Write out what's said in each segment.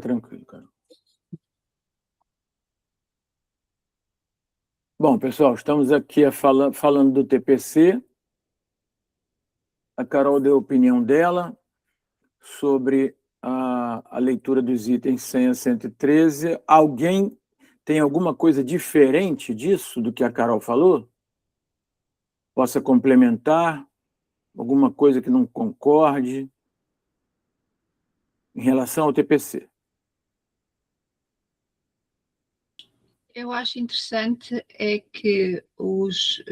Tranquilo, cara. Bom, pessoal, estamos aqui falando do TPC. A Carol deu a opinião dela sobre a leitura dos itens 100 a 113. Alguém tem alguma coisa diferente disso, do que a Carol falou? Possa complementar? Alguma coisa que não concorde em relação ao TPC? Eu acho interessante é que os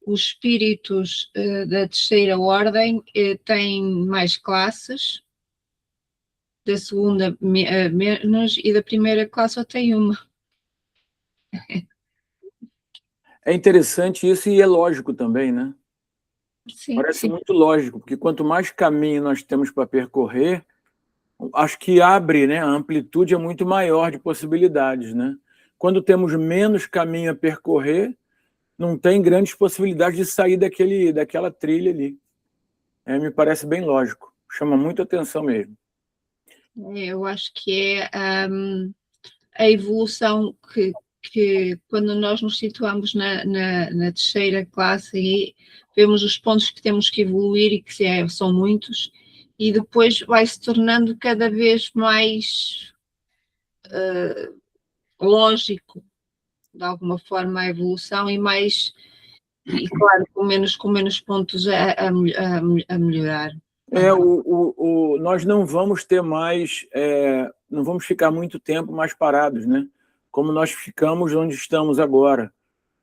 espíritos da terceira ordem têm mais classes, da segunda menos, e da primeira classe só tem uma. É interessante isso e é lógico também, né? Sim, Parece sim. muito lógico, porque quanto mais caminho nós temos para percorrer, acho que abre, né? A amplitude é muito maior de possibilidades, né? Quando temos menos caminho a percorrer, não tem grandes possibilidades de sair daquela trilha ali. Me parece bem lógico, chama muita atenção mesmo. Eu acho que é a evolução que quando nós nos situamos na terceira classe e vemos os pontos que temos que evoluir e que são muitos, e depois vai se tornando cada vez mais lógico, de alguma forma, a evolução e claro, com menos pontos a melhorar. Nós não vamos ter mais, não vamos ficar muito tempo mais parados, né? Como nós ficamos onde estamos agora.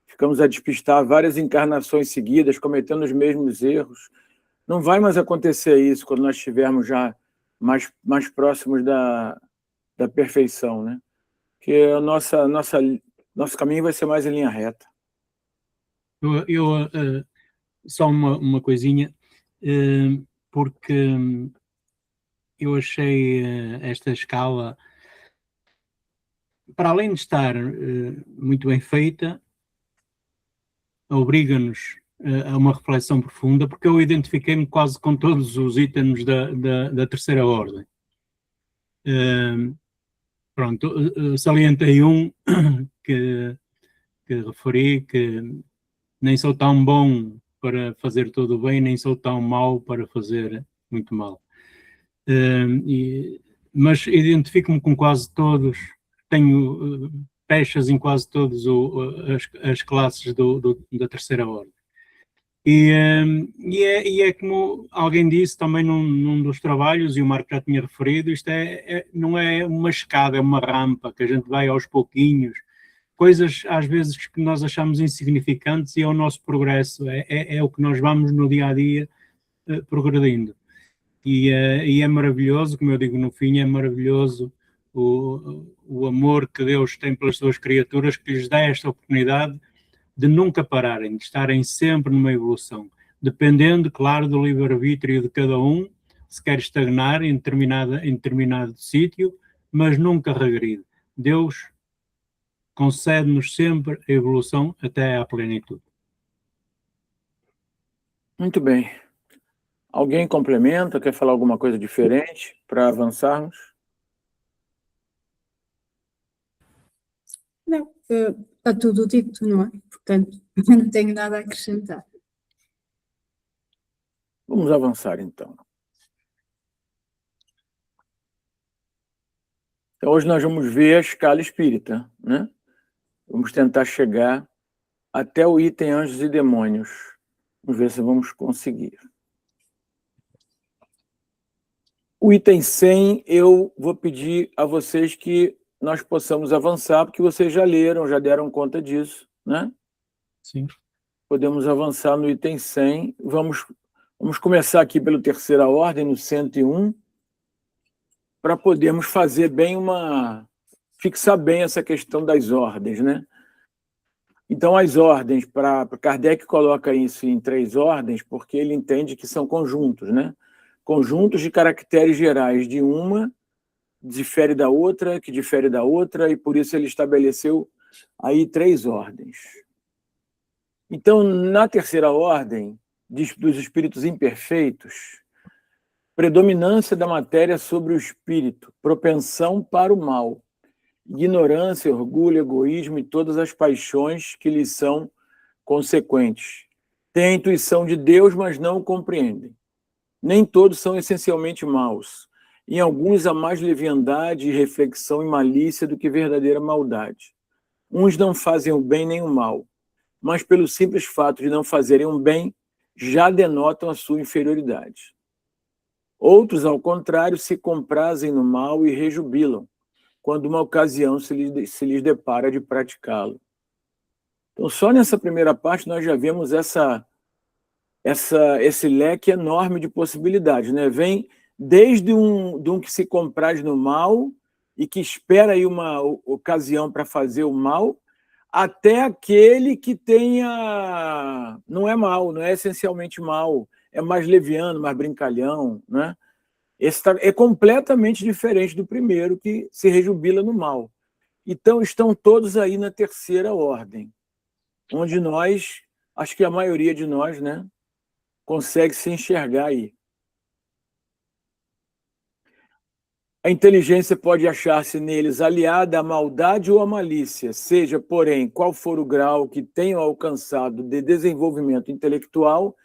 Ficamos a despistar várias encarnações seguidas, cometendo os mesmos erros. Não vai mais acontecer isso quando nós estivermos já mais próximos da perfeição, né? Porque nosso caminho vai ser mais em linha reta. Só uma coisinha, porque eu achei esta escala, para além de estar muito bem feita, obriga-nos a uma reflexão profunda, porque eu identifiquei-me quase com todos os itens da terceira ordem. Pronto, salientei um que referi, que nem sou tão bom para fazer tudo bem, nem sou tão mau para fazer muito mal. Mas identifico-me com quase todos, tenho pechas em quase todas as classes da terceira ordem. E é como alguém disse também num dos trabalhos, e o Marco já tinha referido, isto não é uma escada, é uma rampa que a gente vai aos pouquinhos, coisas às vezes que nós achamos insignificantes, e é o nosso progresso, é o que nós vamos no dia a dia progredindo. E é maravilhoso, como eu digo no fim, é maravilhoso o amor que Deus tem pelas suas criaturas, que lhes dá esta oportunidade de nunca pararem, de estarem sempre numa evolução, dependendo, claro, do livre-arbítrio de cada um, se quer estagnar em determinado sítio, mas nunca regredir. Deus concede-nos sempre a evolução até à plenitude. Muito bem. Alguém complementa, quer falar alguma coisa diferente para avançarmos? Não, está tudo dito, não é? Portanto, não tenho nada a acrescentar. Vamos avançar, então. Então, hoje nós vamos ver a escala espírita, né? Vamos tentar chegar até o item Anjos e Demônios. Vamos ver se vamos conseguir. O item 100, eu vou pedir a vocês que nós possamos avançar, porque vocês já leram, já deram conta disso, né? Sim. Podemos avançar no item 100. Vamos começar aqui pela terceira ordem, no 101, para podermos fazer bem fixar bem essa questão das ordens, né? Então, as ordens, para Kardec coloca isso em 3 ordens, porque ele entende que são conjuntos, né? Conjuntos de caracteres gerais de uma difere da outra, que difere da outra, e por isso ele estabeleceu aí 3 ordens. Então, na terceira ordem dos espíritos imperfeitos, predominância da matéria sobre o espírito, propensão para o mal, ignorância, orgulho, egoísmo e todas as paixões que lhes são consequentes. Têm a intuição de Deus, mas não o compreendem. Nem todos são essencialmente maus. Em alguns há mais leviandade, reflexão e malícia do que verdadeira maldade. Uns não fazem o bem nem o mal, mas pelo simples fato de não fazerem o bem, já denotam a sua inferioridade. Outros, ao contrário, se comprazem no mal e rejubilam, quando uma ocasião se lhes depara de praticá-lo. Então, só nessa primeira parte nós já vemos esse leque enorme de possibilidades, né? Vem desde um que se compraz no mal e que espera aí uma ocasião para fazer o mal, até aquele que não é mal, não é essencialmente mal, é mais leviano, mais brincalhão, né? Esse é completamente diferente do primeiro, que se rejubila no mal. Então, estão todos aí na terceira ordem, onde nós, acho que a maioria de nós, né, consegue se enxergar aí. A inteligência pode achar-se neles aliada à maldade ou à malícia, seja, porém, qual for o grau que tenham alcançado de desenvolvimento intelectual,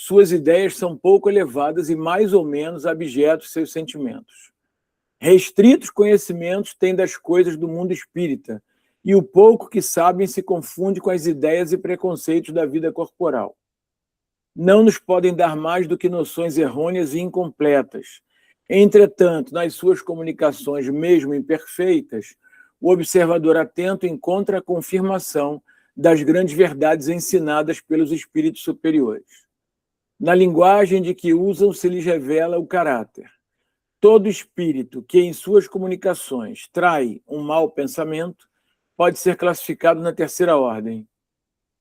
suas ideias são pouco elevadas e mais ou menos abjetos seus sentimentos. Restritos conhecimentos têm das coisas do mundo espírita, e o pouco que sabem se confunde com as ideias e preconceitos da vida corporal. Não nos podem dar mais do que noções errôneas e incompletas. Entretanto, nas suas comunicações, mesmo imperfeitas, o observador atento encontra a confirmação das grandes verdades ensinadas pelos espíritos superiores. Na linguagem de que usam se lhes revela o caráter. Todo espírito que em suas comunicações trai um mau pensamento pode ser classificado na terceira ordem.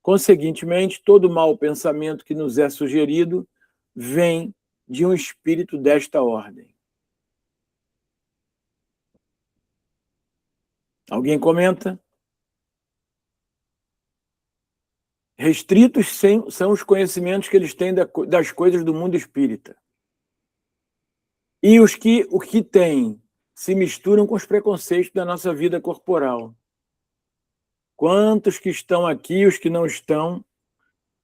Conseguintemente, todo mau pensamento que nos é sugerido vem de um espírito desta ordem. Alguém comenta? Restritos são os conhecimentos que eles têm das coisas do mundo espírita. E o que têm se misturam com os preconceitos da nossa vida corporal. Quantos que estão aqui, os que não estão,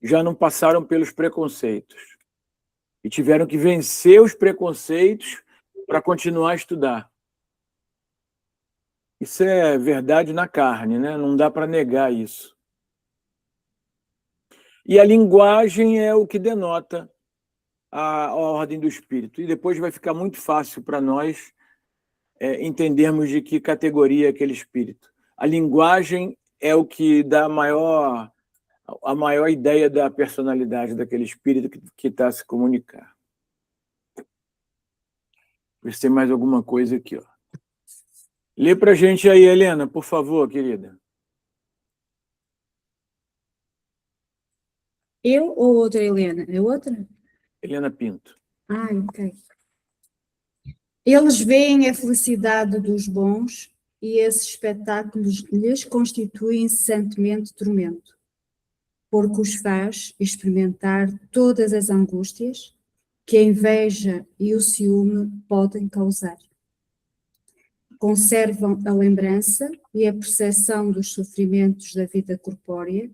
já não passaram pelos preconceitos e tiveram que vencer os preconceitos para continuar a estudar. Isso é verdade na carne, né? Não dá para negar isso. E a linguagem é o que denota a ordem do espírito. E depois vai ficar muito fácil para nós entendermos de que categoria é aquele espírito. A linguagem é o que dá a maior ideia da personalidade daquele espírito que está a se comunicar. Ver se tem mais alguma coisa aqui, ó. Lê para a gente aí, Helena, por favor, querida. Eu ou outra Helena? É outra? Helena Pinto. Ah, ok. Eles veem a felicidade dos bons e esses espetáculos lhes constituem incessantemente tormento, porque os faz experimentar todas as angústias que a inveja e o ciúme podem causar. Conservam a lembrança e a percepção dos sofrimentos da vida corpórea,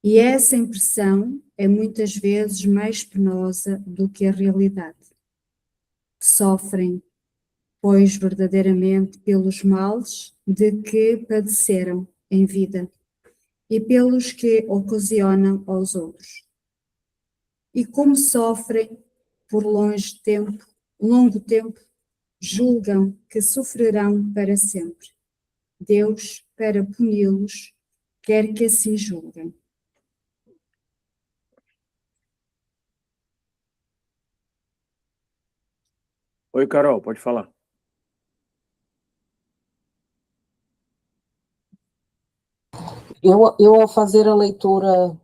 e essa impressão é muitas vezes mais penosa do que a realidade. Sofrem, pois, verdadeiramente pelos males de que padeceram em vida e pelos que ocasionam aos outros. E como sofrem por longo tempo, julgam que sofrerão para sempre. Deus, para puni-los, quer que assim julguem. Oi, Carol, pode falar. Eu, ao fazer a leitura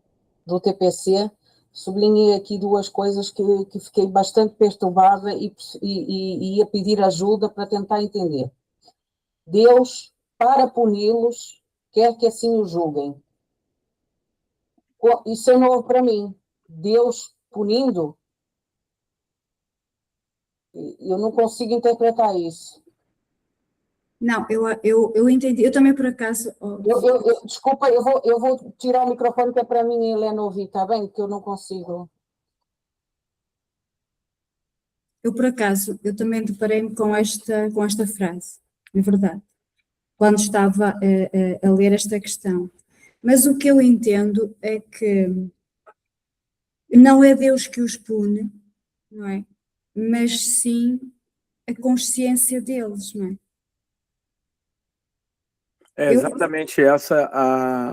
do TPC, sublinhei aqui duas coisas que fiquei bastante perturbada e ia pedir ajuda para tentar entender. Deus, para puni-los, quer que assim o julguem. Isso é novo para mim. Deus punindo? Eu não consigo interpretar isso. Não, eu entendi. Eu também, por acaso... Desculpa, eu vou tirar o microfone que é para mim e a Helena ouvir, está bem? Que eu não consigo. Eu, por acaso, eu também deparei-me com esta frase, na verdade, quando estava a ler esta questão. Mas o que eu entendo é que não é Deus que os pune, não é? Mas sim a consciência deles, não é? É exatamente essa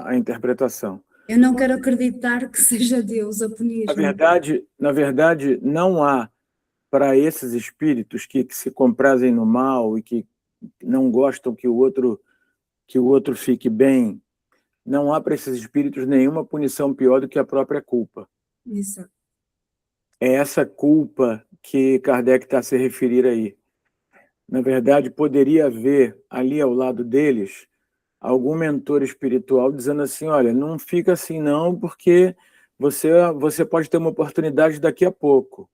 a interpretação. Eu não quero acreditar que seja Deus a punir. Na verdade, não há para esses espíritos que se comprazem no mal e que não gostam que o outro fique bem, não há para esses espíritos nenhuma punição pior do que a própria culpa. Isso. É essa culpa que Kardec está a se referir aí. Na verdade, poderia haver ali ao lado deles algum mentor espiritual dizendo assim, olha, não fica assim não, porque você pode ter uma oportunidade daqui a pouco.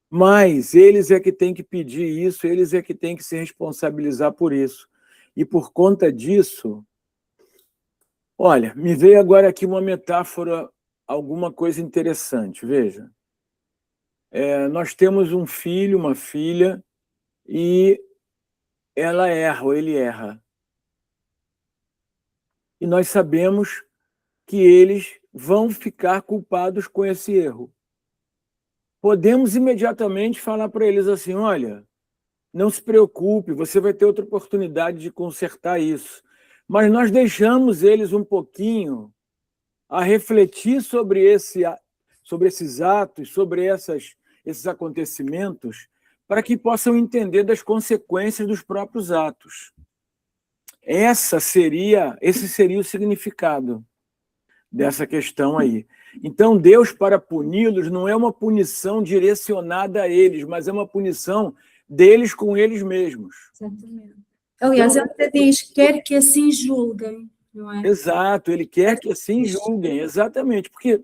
Mas eles é que têm que pedir isso, eles é que têm que se responsabilizar por isso. E por conta disso, olha, me veio agora aqui uma metáfora, alguma coisa interessante, veja. Nós temos um filho, uma filha, e ela erra, ou ele erra. E nós sabemos que eles vão ficar culpados com esse erro. Podemos imediatamente falar para eles assim, olha, não se preocupe, você vai ter outra oportunidade de consertar isso. Mas nós deixamos eles um pouquinho a refletir sobre esses atos, sobre esses acontecimentos, para que possam entender das consequências dos próprios atos. Esse seria o significado dessa questão aí. Então, Deus, para puni-los, não é uma punição direcionada a eles, mas é uma punição deles com eles mesmos. Exatamente. Aliás, ele até diz, quer que assim julguem, não é? Exato, ele quer que assim julguem, exatamente, porque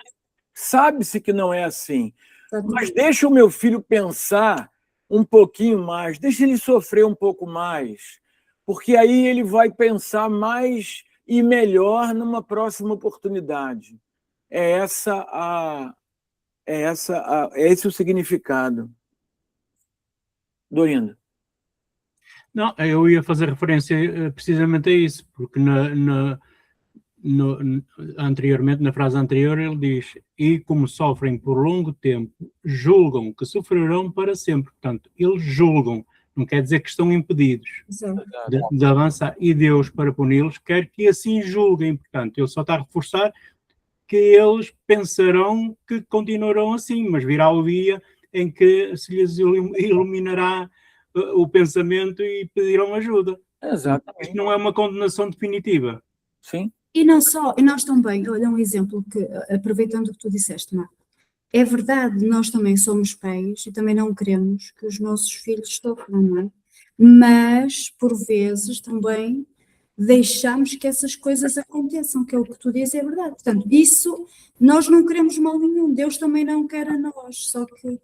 sabe-se que não é assim. Mas deixa o meu filho pensar um pouquinho mais, deixa ele sofrer um pouco mais, porque aí ele vai pensar mais e melhor numa próxima oportunidade. É esse o significado. Dorindo. Não, eu ia fazer referência precisamente a isso, porque anteriormente, na frase anterior, ele diz: e como sofrem por longo tempo, julgam que sofrerão para sempre. Portanto, eles julgam, não quer dizer que estão impedidos de avançar. E Deus, para puni-los, quer que assim julguem. Portanto, ele só está a reforçar que eles pensarão que continuarão assim, mas virá o dia em que se lhes iluminará o pensamento e pedirão ajuda. Exatamente. Isto não é uma condenação definitiva. Sim. E não só, e nós também, olha um exemplo que, aproveitando o que tu disseste, Marco, é verdade, nós também somos pais e também não queremos que os nossos filhos sofram, não é? Mas, por vezes, também deixamos que essas coisas aconteçam, que é o que tu dizes, é verdade. Portanto, isso, nós não queremos mal nenhum, Deus também não quer a nós, só que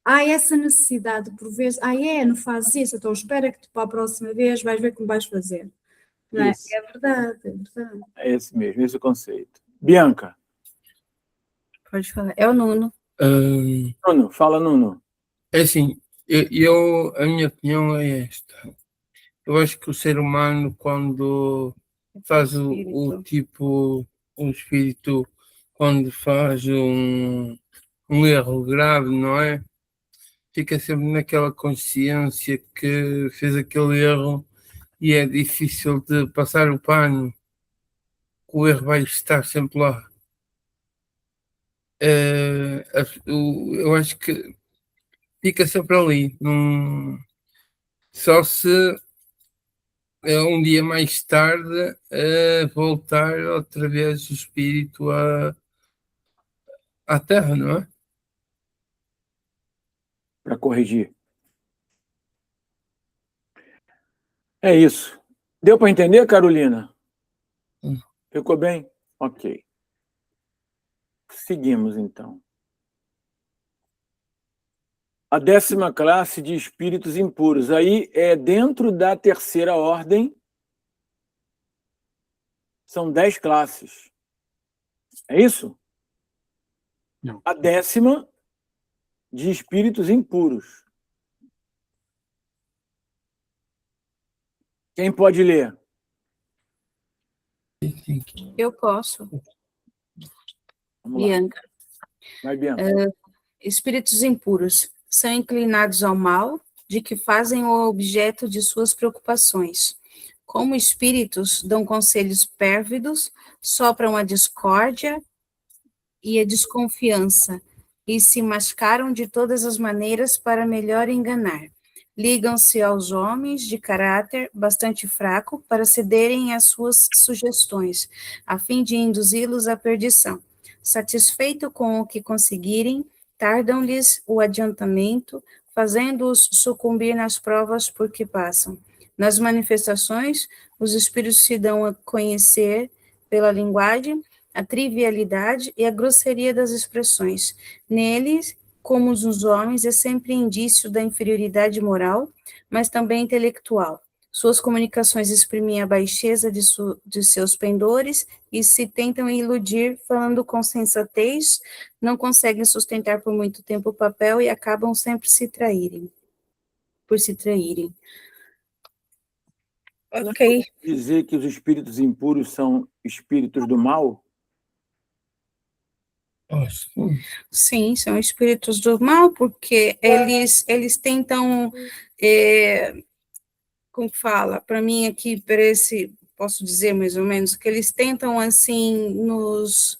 há essa necessidade, por vezes, não fazes isso, então espera que para a próxima vez vais ver como vais fazer. Não é? É verdade, é verdade. É esse mesmo, esse é o conceito. Bianca. Pode falar. É o Nuno. Nuno, fala, Nuno. É assim, a minha opinião é esta. Eu acho que o ser humano, quando faz o espírito, quando faz um erro grave, não é? Fica sempre naquela consciência que fez aquele erro e é difícil de passar o pano. O erro vai estar sempre lá. Eu acho que fica sempre ali. Só se um dia mais tarde voltar outra vez o espírito à Terra, não é? Para corrigir. É isso. Deu para entender, Carolina? Ficou bem? Ok. Seguimos, então. A 10ª classe de espíritos impuros. Aí é dentro da 3ª ordem. São 10 classes. É isso? Não. A 10ª de espíritos impuros. Quem pode ler? Eu posso. Vamos lá. Bianca. Vai, Bianca. Espíritos impuros são inclinados ao mal, de que fazem o objeto de suas preocupações. Como espíritos, dão conselhos pérfidos, sopram a discórdia e a desconfiança, e se mascaram de todas as maneiras para melhor enganar. Ligam-se aos homens de caráter bastante fraco para cederem às suas sugestões, a fim de induzi-los à perdição. Satisfeito com o que conseguirem, tardam-lhes o adiantamento, fazendo-os sucumbir nas provas por que passam. Nas manifestações, os espíritos se dão a conhecer pela linguagem, a trivialidade e a grosseria das expressões. Neles, como nos homens, é sempre indício da inferioridade moral, mas também intelectual. Suas comunicações exprimem a baixeza de seus pendores e se tentam iludir falando com sensatez, não conseguem sustentar por muito tempo o papel e acabam sempre por se traírem. Ok. Dizer que os espíritos impuros são espíritos do mal? Sim, são espíritos do mal, porque eles tentam, como fala, para mim aqui parece, posso dizer mais ou menos, que eles tentam, assim, nos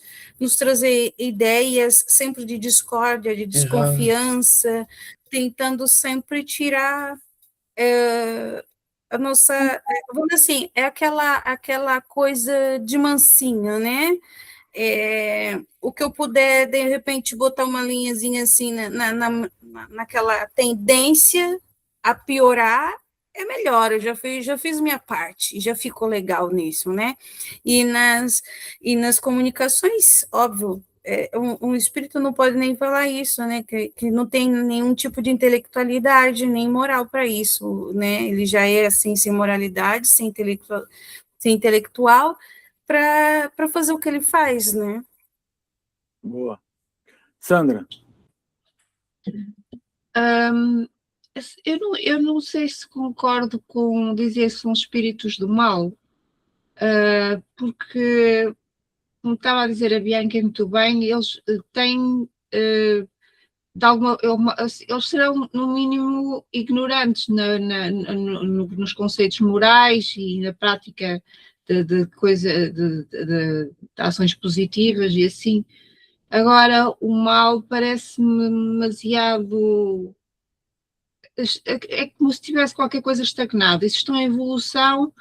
trazer ideias sempre de discórdia, de desconfiança, tentando sempre tirar a nossa, vamos dizer assim, é aquela coisa de mansinho, né? O que eu puder, de repente, botar uma linhazinha assim naquela tendência a piorar, é melhor. Eu já fiz minha parte, já ficou legal nisso, né? E nas comunicações, óbvio, um espírito não pode nem falar isso, né? Que não tem nenhum tipo de intelectualidade nem moral para isso, né? Ele já é assim, sem moralidade, sem intelectual para fazer o que ele faz, né? Boa. Sandra? Eu não sei se concordo com dizer que são espíritos do mal, porque, como estava a dizer a Bianca muito bem, eles têm, de alguma, eles serão, no mínimo, ignorantes nos conceitos morais e na prática de ações positivas e assim. Agora, o mal parece-me demasiado. É como se tivesse qualquer coisa estagnada. E se estão em evolução,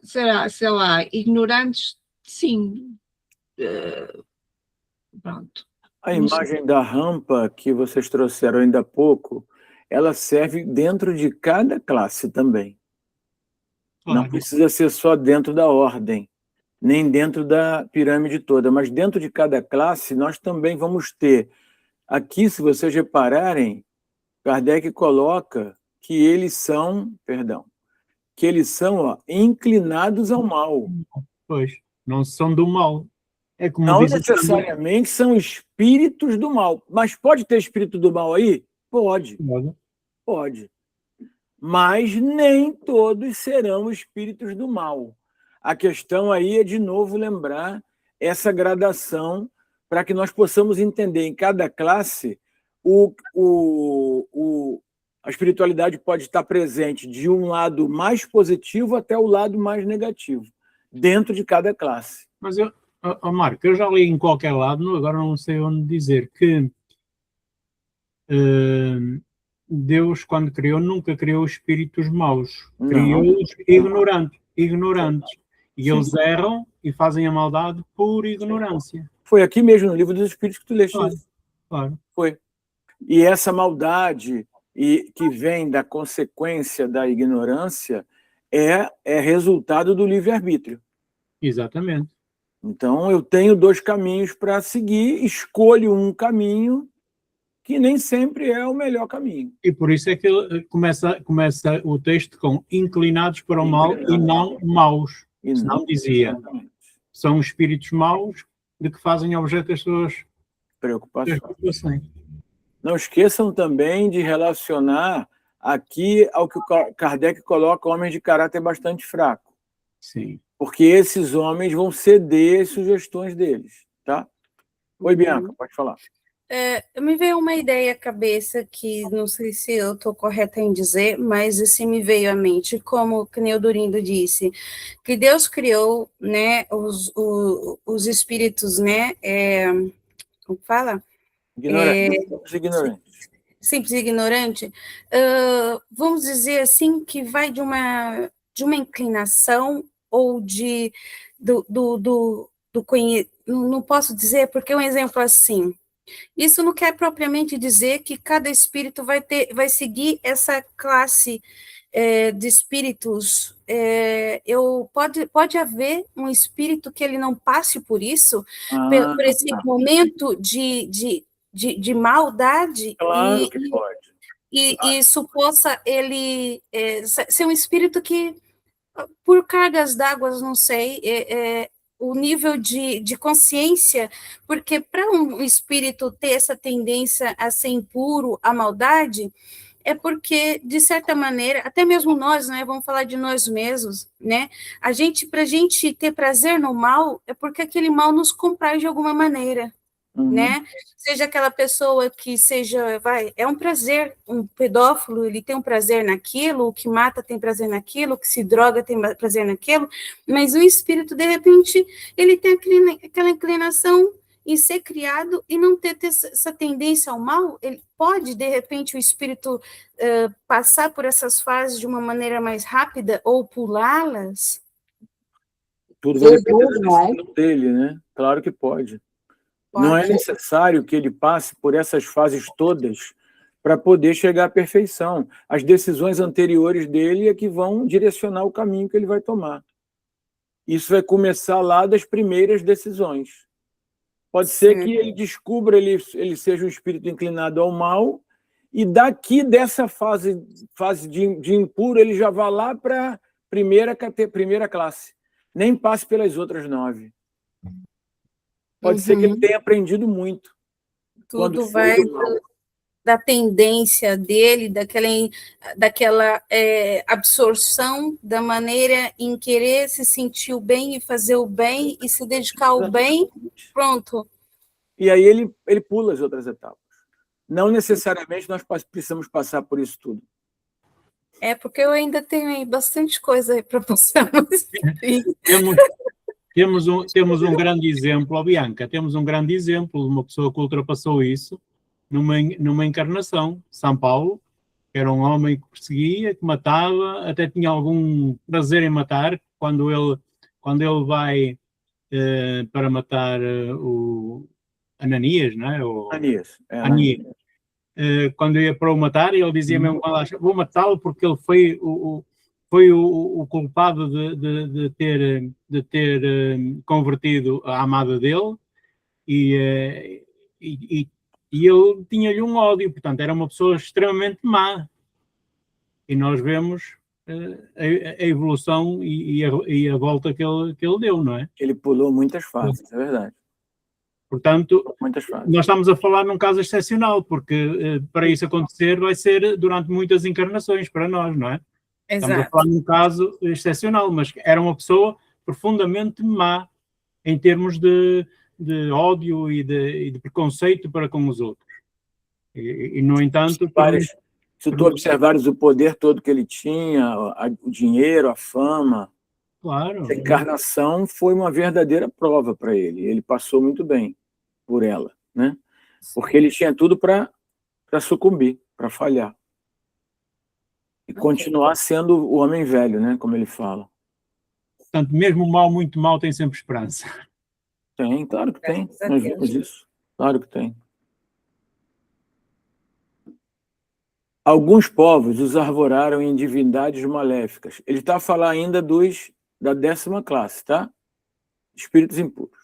será, sei lá, ignorantes, sim. Pronto. A imagem da rampa que vocês trouxeram ainda há pouco, ela serve dentro de cada classe também. Não precisa ser só dentro da ordem, nem dentro da pirâmide toda, mas dentro de cada classe nós também vamos ter. Aqui, se vocês repararem, Kardec coloca que eles são, ó, inclinados ao mal. Pois, não são do mal. É como não diz necessariamente são espíritos do mal. Mas pode ter espírito do mal aí? Pode. Pode. Mas nem todos serão espíritos do mal. A questão aí é, de novo, lembrar essa gradação para que nós possamos entender em cada classe a espiritualidade pode estar presente de um lado mais positivo até o lado mais negativo, dentro de cada classe. Mas, Marco, eu já li em qualquer lado, agora não sei onde dizer, que Deus, quando criou, nunca criou espíritos maus. Criou-os ignorantes. E eles erram e fazem a maldade por ignorância. Foi aqui mesmo, no Livro dos Espíritos, que tu leste isso. Claro. Foi. E essa maldade que vem da consequência da ignorância é resultado do livre-arbítrio. Exatamente. Então, eu tenho 2 caminhos para seguir, escolho um caminho que nem sempre é o melhor caminho. E por isso é que começa o texto com inclinados para o mal e não maus. E Senão não dizia, exatamente. são espíritos maus de que fazem objeto das suas Preocupação. preocupações. Não esqueçam também de relacionar aqui ao que o Kardec coloca homens de caráter bastante fraco, Sim. porque esses homens vão ceder às sugestões deles, tá? Oi, Bianca, pode falar. Me veio uma ideia à cabeça que não sei se eu estou correta em dizer, mas assim me veio à mente, como o Kneu Durindo disse, que Deus criou, né, os espíritos, né, como fala? Ignorantes. Simples e ignorante, vamos dizer assim, que vai de uma inclinação ou não posso dizer, porque um exemplo assim, isso não quer propriamente dizer que cada espírito vai seguir essa classe de espíritos. Pode haver um espírito que ele não passe por isso, por esse momento de maldade, Claro que pode. e isso possa ele ser um espírito que, por cargas d'água, não sei, o nível de consciência, porque para um espírito ter essa tendência a ser impuro, a maldade, é porque, de certa maneira, até mesmo nós, né, vamos falar de nós mesmos, né, para a gente ter prazer no mal, é porque aquele mal nos compraz de alguma maneira, né, seja aquela pessoa que é um prazer, um pedófilo, ele tem um prazer naquilo, o que mata tem prazer naquilo, o que se droga tem prazer naquilo, mas o espírito, de repente, ele tem aquela inclinação em ser criado e não ter essa tendência ao mal. Ele pode, de repente, o espírito passar por essas fases de uma maneira mais rápida ou pulá-las? Tudo vai depender da decisão dele, né? Claro que pode. Não é necessário que ele passe por essas fases todas para poder chegar à perfeição. As decisões anteriores dele é que vão direcionar o caminho que ele vai tomar. Isso vai começar lá das primeiras decisões. Pode ser que ele descubra, ele seja um espírito inclinado ao mal, e daqui dessa fase de impuro, ele já vá lá para a primeira classe. Nem passe pelas outras 9. Pode ser que ele tenha aprendido muito. Tudo vai da tendência dele, daquela absorção, da maneira em querer se sentir o bem e fazer o bem e se dedicar ao bem, pronto. E aí ele pula as outras etapas. Não necessariamente nós precisamos passar por isso tudo. Porque eu ainda tenho aí bastante coisa para passar. Temos um grande exemplo, Bianca, temos um grande exemplo de uma pessoa que ultrapassou isso numa encarnação. São Paulo, que era um homem que perseguia, que matava, até tinha algum prazer em matar. Quando ele vai para matar o Ananias, não é? Ananias. Quando ia para o matar, ele dizia mesmo, vou matá-lo porque ele foi o culpado de ter convertido a amada dele, e ele tinha-lhe um ódio, portanto, era uma pessoa extremamente má. E nós vemos a evolução e a volta que ele deu, não é? Ele pulou muitas fases, é verdade. Portanto, nós estamos a falar num caso excepcional, porque para isso acontecer vai ser durante muitas encarnações para nós, não é? Exato. Estamos a falar num caso excepcional, mas era uma pessoa profundamente má em termos de ódio e de preconceito para com os outros. E no entanto... Se tu observares o poder todo que ele tinha, o dinheiro, a fama, claro, a encarnação foi uma verdadeira prova para ele. Ele passou muito bem por ela, né? Porque ele tinha tudo para sucumbir, para falhar. E continuar sendo o homem velho, né? Como ele fala. Portanto, mesmo o mal, muito mal, tem sempre esperança. Tem, claro que tem. Nós vimos isso. Claro que tem. Alguns povos os arvoraram em divindades maléficas. Ele está a falar ainda da 10ª classe, tá? Espíritos impuros.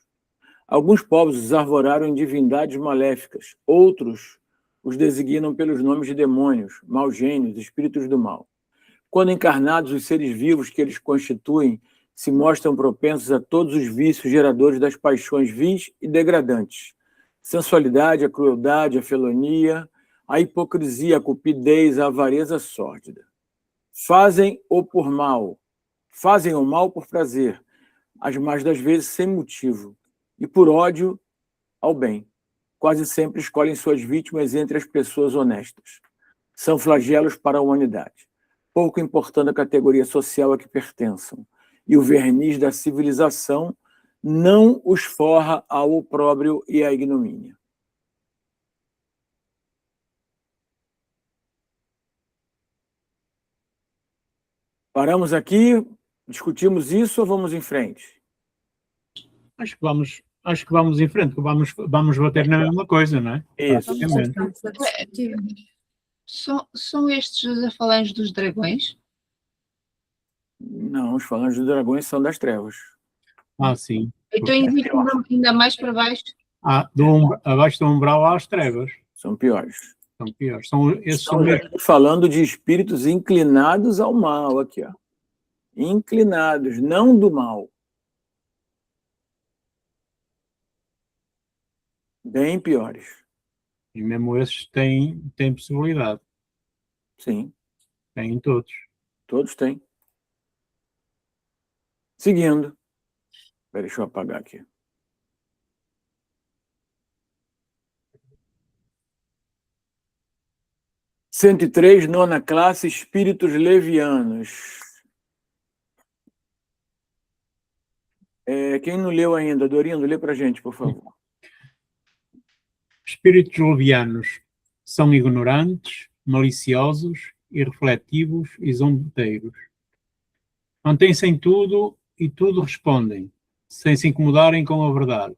Alguns povos os arvoraram em divindades maléficas. Outros os designam pelos nomes de demônios, maus gênios, espíritos do mal. Quando encarnados, os seres vivos que eles constituem se mostram propensos a todos os vícios geradores das paixões vis e degradantes. Sensualidade, a crueldade, a felonia, a hipocrisia, a cupidez, a avareza sórdida. Fazem o mal por prazer, as mais das vezes sem motivo, e por ódio ao bem. Quase sempre escolhem suas vítimas entre as pessoas honestas. São flagelos para a humanidade, pouco importando a categoria social a que pertençam, e o verniz da civilização não os forra ao opróbrio e à ignomínia. Paramos aqui, discutimos isso ou vamos em frente? Acho que vamos em frente, que vamos bater na mesma coisa, não é? Isso. Praticamente. Vamos a discutir. São estes os afalanges dos dragões? Não, os falanges dos dragões são das trevas. Ah, sim. Então existe ainda mais para baixo. Abaixo do umbral há as trevas. São piores. São piores. Esses são Estamos mesmo. aqui falando de espíritos inclinados ao mal, aqui, ó. Inclinados, não do mal. Bem piores. E mesmo esses têm possibilidade. Sim, Têm todos. todos têm. Seguindo. Espera, deixa eu apagar aqui. Cento e três, nona classe, espíritos levianos. Quem não leu ainda, Dorindo, lê para a gente, por favor. Espíritos levianos são ignorantes, maliciosos, irrefletivos e zombeteiros. Mantêm-se em tudo e tudo respondem, sem se incomodarem com a verdade.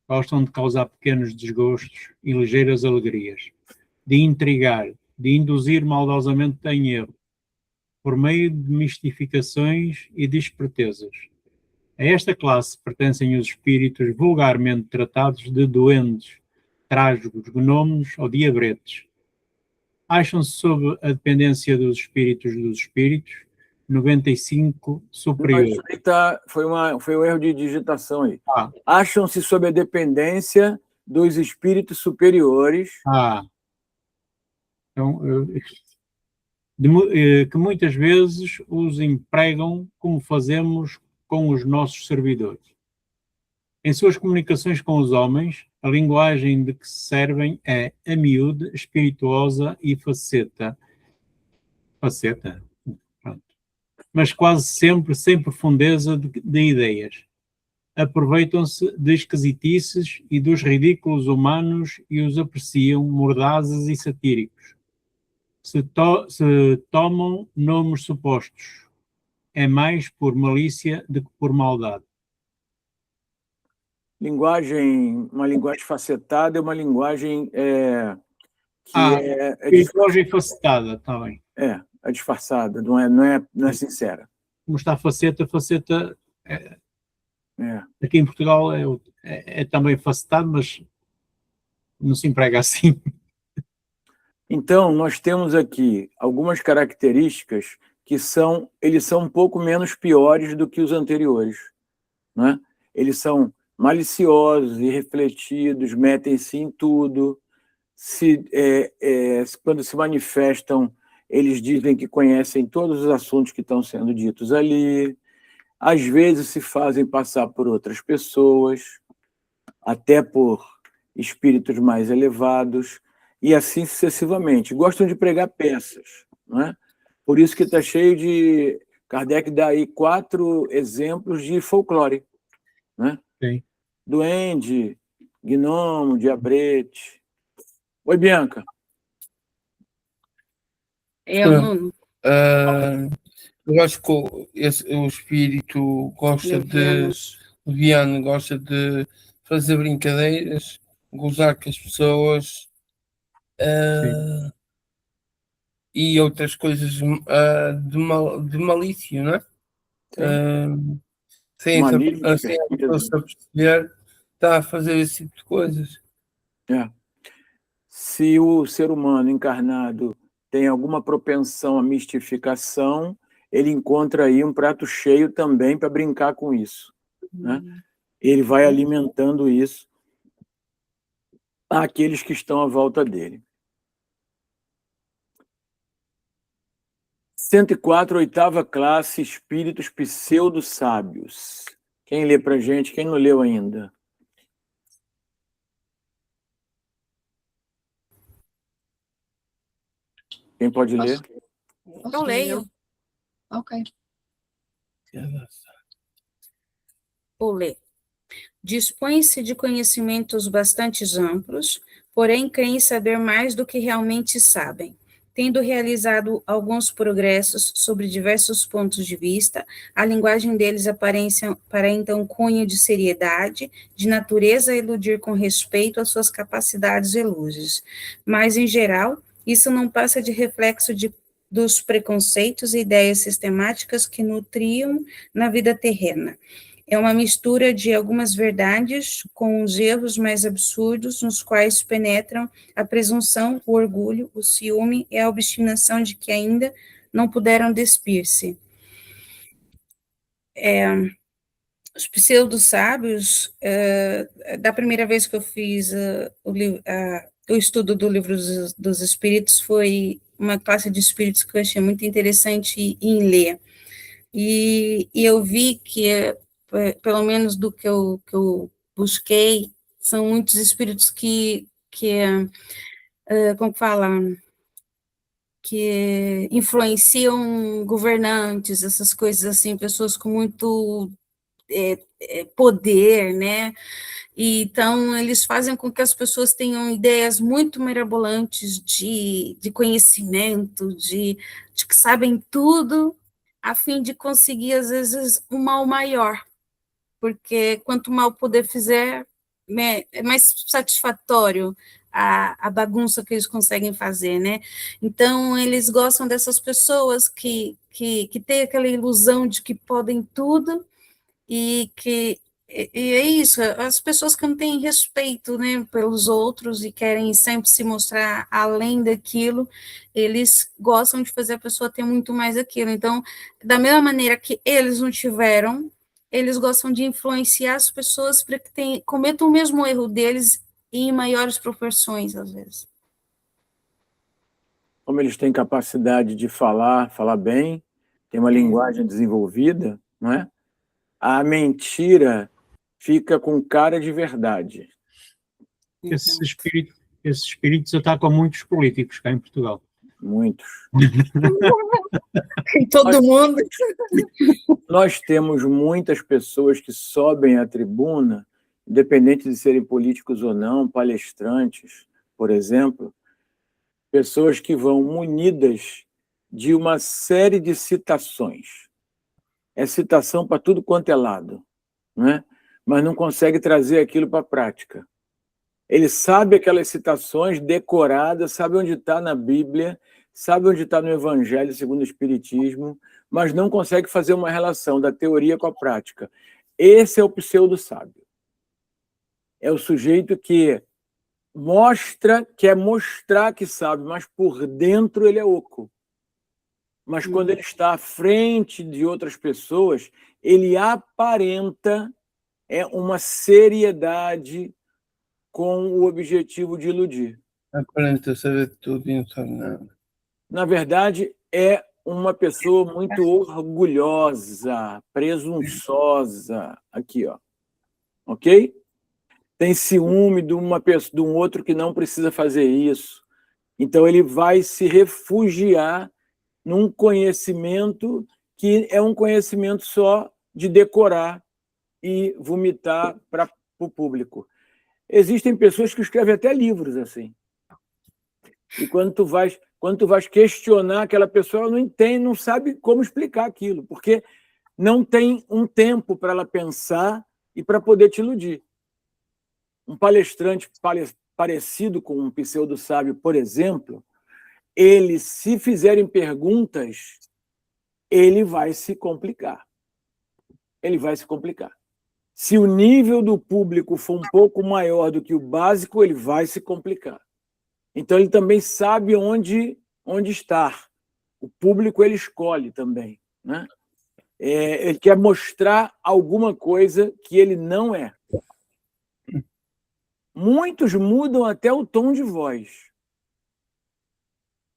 Gostam de causar pequenos desgostos e ligeiras alegrias, de intrigar, de induzir maldosamente em erro, por meio de mistificações e de espertezas. A esta classe pertencem os espíritos vulgarmente tratados de duendes, trágicos, gnomos ou diabretes. Acham-se sob a dependência dos espíritos 95 superior. Isso aí foi um erro de digitação aí. Ah. Acham-se sob a dependência dos espíritos superiores. Então, que muitas vezes os empregam como fazemos com os nossos servidores. Em suas comunicações com os homens, a linguagem de que se servem é a miúde, espirituosa e faceta. Pronto. Mas quase sempre sem profundeza de ideias. Aproveitam-se de esquisitices e dos ridículos humanos e os apreciam mordazes e satíricos. Se tomam nomes supostos, é mais por malícia do que por maldade. Uma linguagem facetada é uma linguagem é linguagem facetada, está bem. É disfarçada, não é sincera. Como está faceta aqui em Portugal é também facetado, mas não se emprega assim. Então, nós temos aqui algumas características que eles são um pouco menos piores do que os anteriores, né? Eles são maliciosos, irrefletidos, metem-se em tudo, quando se manifestam, eles dizem que conhecem todos os assuntos que estão sendo ditos ali, às vezes se fazem passar por outras pessoas, até por espíritos mais elevados, e assim sucessivamente. Gostam de pregar peças, não é? Por isso que está cheio de... Kardec dá aí 4 exemplos de folclore, né? Sim. Duende, gnomo, diabrete. Oi, Bianca. É o Nuno. Eu acho que o espírito leviano gosta de fazer brincadeiras, gozar com as pessoas e outras coisas de malícia, não é? Sem a pessoa perceber, está a fazer esse tipo de coisas. Se o ser humano encarnado tem alguma propensão à mistificação, ele encontra aí um prato cheio também para brincar com isso, né? Ele vai alimentando isso àqueles que estão à volta dele. 104, oitava classe, espíritos pseudo-sábios. Quem lê para gente? Quem não leu ainda? Quem pode ler? Posso Eu ler leio. Ok. Vou ler. Dispõe-se de conhecimentos bastante amplos, porém creem saber mais do que realmente sabem. Tendo realizado alguns progressos sobre diversos pontos de vista, a linguagem deles aparenta um cunho de seriedade, de natureza a iludir com respeito às suas capacidades e luzes. Mas, em geral, isso não passa de reflexo dos preconceitos e ideias sistemáticas que nutriam na vida terrena. É uma mistura de algumas verdades com os erros mais absurdos, nos quais penetram a presunção, o orgulho, o ciúme e a obstinação de que ainda não puderam despir-se. Os pseudo-sábios, da primeira vez que eu fiz o estudo do Livro dos Espíritos, foi uma classe de espíritos que eu achei muito interessante em ler. E eu vi que, pelo menos do que eu busquei, são muitos espíritos que como fala, que influenciam governantes, essas coisas assim, pessoas com muito poder, né? E, então, eles fazem com que as pessoas tenham ideias muito mirabolantes de conhecimento, de que sabem tudo, a fim de conseguir, às vezes, um mal maior, porque quanto mal o poder fizer, né, é mais satisfatório a bagunça que eles conseguem fazer, né? Então, eles gostam dessas pessoas que têm aquela ilusão de que podem tudo, e é isso, as pessoas que não têm respeito, né, pelos outros e querem sempre se mostrar além daquilo, eles gostam de fazer a pessoa ter muito mais daquilo. Então, da mesma maneira que eles não tiveram, eles gostam de influenciar as pessoas para que cometam o mesmo erro deles em maiores proporções, às vezes. Como eles têm capacidade de falar bem, tem uma linguagem desenvolvida, não é? A mentira fica com cara de verdade. Esses espíritos atacam muitos políticos cá em Portugal. Muitos. Todo mundo. Nós temos muitas pessoas que sobem à tribuna, independente de serem políticos ou não, palestrantes, por exemplo, pessoas que vão munidas de uma série de citações. É citação para tudo quanto é lado, né? Mas não consegue trazer aquilo para a prática. Ele sabe aquelas citações decoradas, sabe onde está na Bíblia, sabe onde está no Evangelho segundo o Espiritismo, mas não consegue fazer uma relação da teoria com a prática. Esse é o pseudo-sábio. É o sujeito que quer mostrar que sabe, mas por dentro ele é oco. Mas quando ele está à frente de outras pessoas, ele aparenta uma seriedade com o objetivo de iludir. Aparenta saber tudo e não sabe nada. Na verdade, é uma pessoa muito orgulhosa, presunçosa. Aqui, ó. Ok? Tem ciúme de uma pessoa, de um outro que não precisa fazer isso. Então, ele vai se refugiar num conhecimento que é um conhecimento só de decorar e vomitar para o público. Existem pessoas que escrevem até livros assim. E quando tu vais questionar aquela pessoa, ela não entende, não sabe como explicar aquilo, porque não tem um tempo para ela pensar e para poder te iludir. Um palestrante parecido com um pseudo-sábio, por exemplo, ele, se fizerem perguntas, ele vai se complicar. Ele vai se complicar. Se o nível do público for um pouco maior do que o básico, ele vai se complicar. Então, ele também sabe onde estar. O público ele escolhe também, né? Ele quer mostrar alguma coisa que ele não é. Muitos mudam até o tom de voz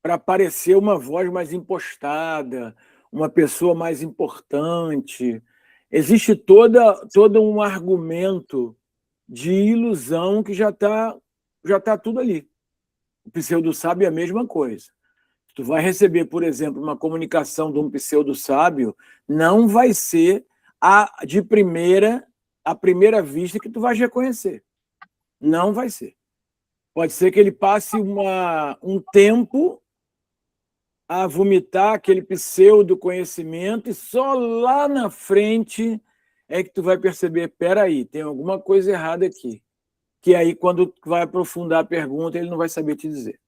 para parecer uma voz mais impostada, uma pessoa mais importante. Existe todo um argumento de ilusão que já tá tudo ali. O pseudo-sábio é a mesma coisa. Tu vai receber, por exemplo, uma comunicação de um pseudo-sábio, não vai ser a primeira vista que tu vais reconhecer. Não vai ser. Pode ser que ele passe um tempo a vomitar aquele pseudo-conhecimento e só lá na frente é que tu vai perceber, peraí, tem alguma coisa errada aqui. Que aí, quando tu vai aprofundar a pergunta, ele não vai saber te dizer.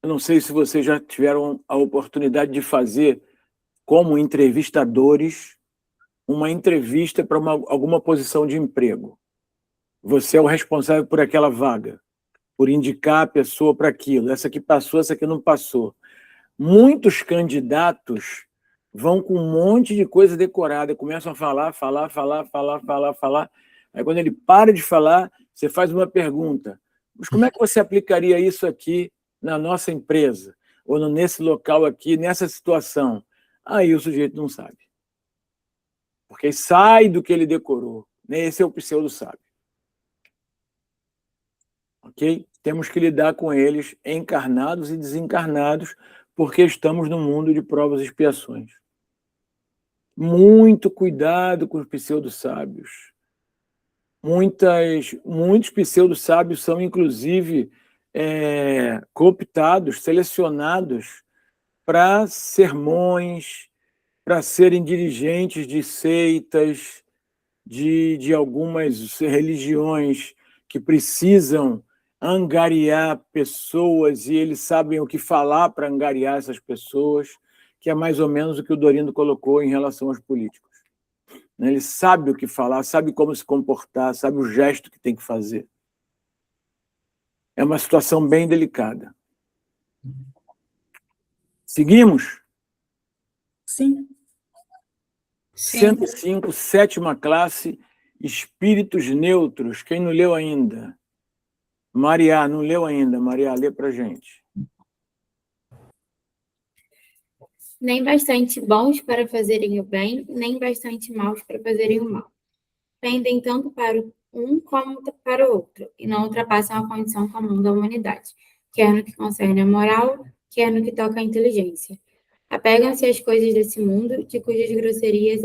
Eu não sei se vocês já tiveram a oportunidade de fazer, como entrevistadores, uma entrevista para alguma posição de emprego. Você é o responsável por aquela vaga, por indicar a pessoa para aquilo. Essa aqui passou, essa aqui não passou. Muitos candidatos vão com um monte de coisa decorada, começam a falar. Aí, quando ele para de falar, você faz uma pergunta. Mas como é que você aplicaria isso aqui na nossa empresa? Ou nesse local aqui, nessa situação? Aí o sujeito não sabe. Porque sai do que ele decorou. Esse é o pseudo-sábio. Ok? Temos que lidar com eles encarnados e desencarnados, porque estamos num mundo de provas e expiações. Muito cuidado com os pseudo-sábios. Muitos pseudo-sábios são, inclusive, cooptados, selecionados para sermões, para serem dirigentes de seitas, de algumas religiões que precisam angariar pessoas e eles sabem o que falar para angariar essas pessoas, que é mais ou menos o que o Dorindo colocou em relação aos políticos. Ele sabe o que falar, sabe como se comportar, sabe o gesto que tem que fazer. É uma situação bem delicada. Seguimos? Sim. 105, 7ª classe, espíritos neutros. Quem não leu ainda? Maria, não leu ainda. Maria, lê para gente. Nem bastante bons para fazerem o bem, nem bastante maus para fazerem o mal. Pendem tanto para um como para o outro, e não ultrapassam a condição comum da humanidade, quer no que concerne a moral, quer no que toca à inteligência. Apegam-se às coisas desse mundo, de cujas grosseiras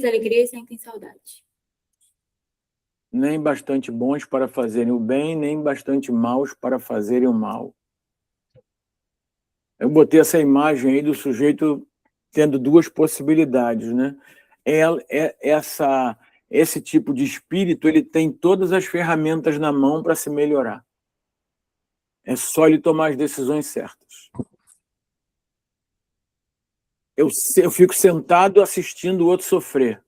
alegrias sentem saudade. Nem bastante bons para fazerem o bem, nem bastante maus para fazerem o mal. Eu botei essa imagem aí do sujeito tendo duas possibilidades, né? Esse tipo de espírito, ele tem todas as ferramentas na mão para se melhorar. É só ele tomar as decisões certas. Eu fico sentado assistindo o outro sofrer.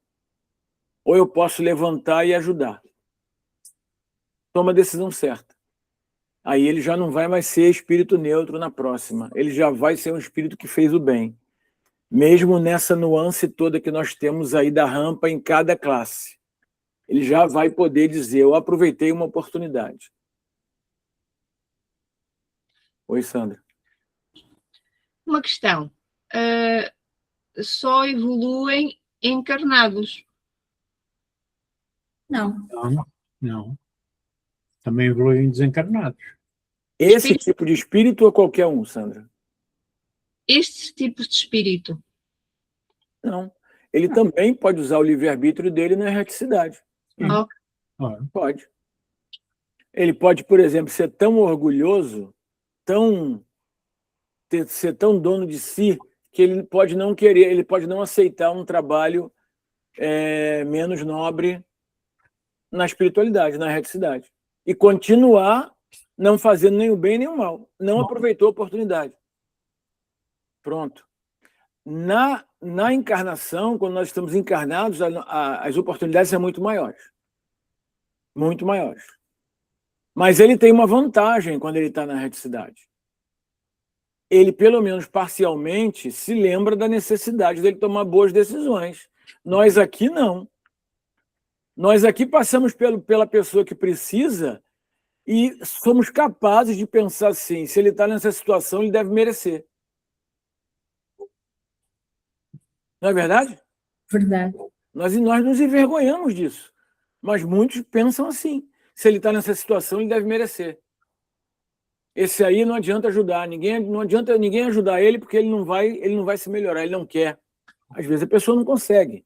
Ou eu posso levantar e ajudar. Toma a decisão certa. Aí ele já não vai mais ser espírito neutro na próxima. Ele já vai ser um espírito que fez o bem. Mesmo nessa nuance toda que nós temos aí da rampa em cada classe. Ele já vai poder dizer, eu aproveitei uma oportunidade. Oi, Sandra. Uma questão. Só evoluem encarnados? Não. Não. Também evoluem desencarnados. Esse tipo de espírito ou qualquer um, Sandra? Este tipo de espírito? Não. Ele também pode usar o livre-arbítrio dele na erraticidade. Pode. Ele pode, por exemplo, ser tão orgulhoso, ser tão dono de si, que ele pode não querer, ele pode não aceitar um trabalho menos nobre na espiritualidade, na erraticidade. E continuar não fazendo nem o bem nem o mal. Não aproveitou a oportunidade. Pronto. na encarnação, quando nós estamos encarnados, as oportunidades são muito maiores. Muito maiores. Mas ele tem uma vantagem quando ele está na reticidade. Ele, pelo menos parcialmente, se lembra da necessidade dele tomar boas decisões. Nós aqui não. Nós aqui passamos pela pessoa que precisa e somos capazes de pensar assim, se ele está nessa situação, ele deve merecer. Não é verdade? Verdade. Nós nos envergonhamos disso. Mas muitos pensam assim. Se ele está nessa situação, ele deve merecer. Esse aí não adianta ajudar. Não adianta ninguém ajudar ele, porque ele não vai se melhorar, ele não quer. Às vezes a pessoa não consegue.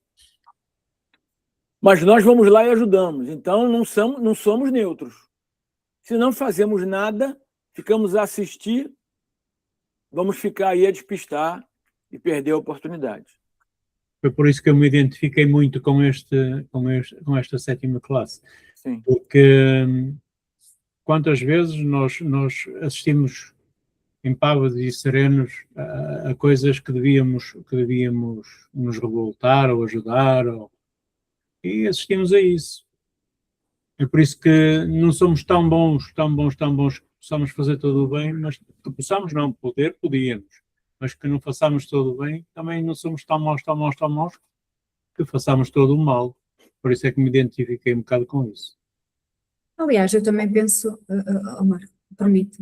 Mas nós vamos lá e ajudamos. Então não somos neutros. Se não fazemos nada, ficamos a assistir, vamos ficar aí a despistar e perder a oportunidade. Foi por isso que eu me identifiquei muito com esta 7ª classe. Sim. Porque quantas vezes nós assistimos empávidos e serenos a coisas que devíamos nos revoltar ou ajudar, e assistimos a isso. É por isso que não somos tão bons que possamos fazer todo o bem, mas que possamos não poder, podíamos, mas que não façamos todo o bem, também não somos tão maus que façamos todo o mal. Por isso é que me identifiquei um bocado com isso. Aliás, eu também penso, Omar, permite,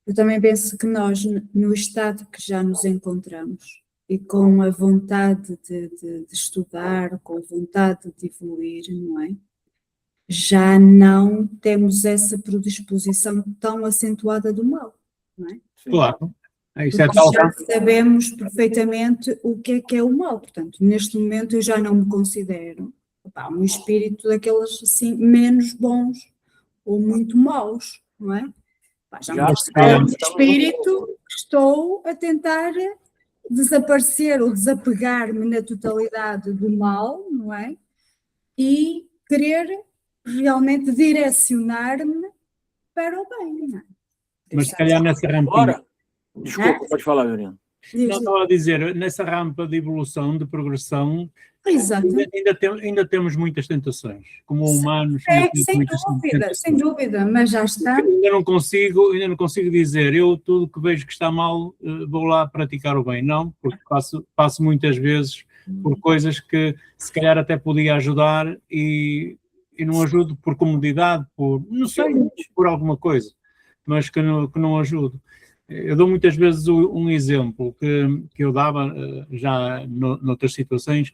eu também penso que nós, no estado que já nos encontramos e com a vontade de estudar, com a vontade de evoluir, não é? Já não temos essa predisposição tão acentuada do mal, não é? Sim. Claro. Isso é Porque tal. já sabemos perfeitamente o que é o mal. Portanto, neste momento eu já não me considero um espírito daqueles assim menos bons ou muito maus, não é? Já me considero um espírito que estou a tentar desaparecer ou desapegar-me na totalidade do mal, não é? E querer realmente direcionar-me para o bem, não é? Mas se calhar nessa rampinha. Ora, desculpa, pode falar, Violino. Não, estava a dizer, nessa rampa de evolução, de progressão, Exato. ainda temos muitas tentações. Como humanos, Sem dúvida, mas já está. Ainda não consigo dizer, eu tudo que vejo que está mal, vou lá praticar o bem. Não, porque passo muitas vezes por coisas que se calhar até podia ajudar e não ajudo por comodidade, não sei, por alguma coisa, mas que não ajudo. Eu dou muitas vezes um exemplo que eu dava já noutras situações.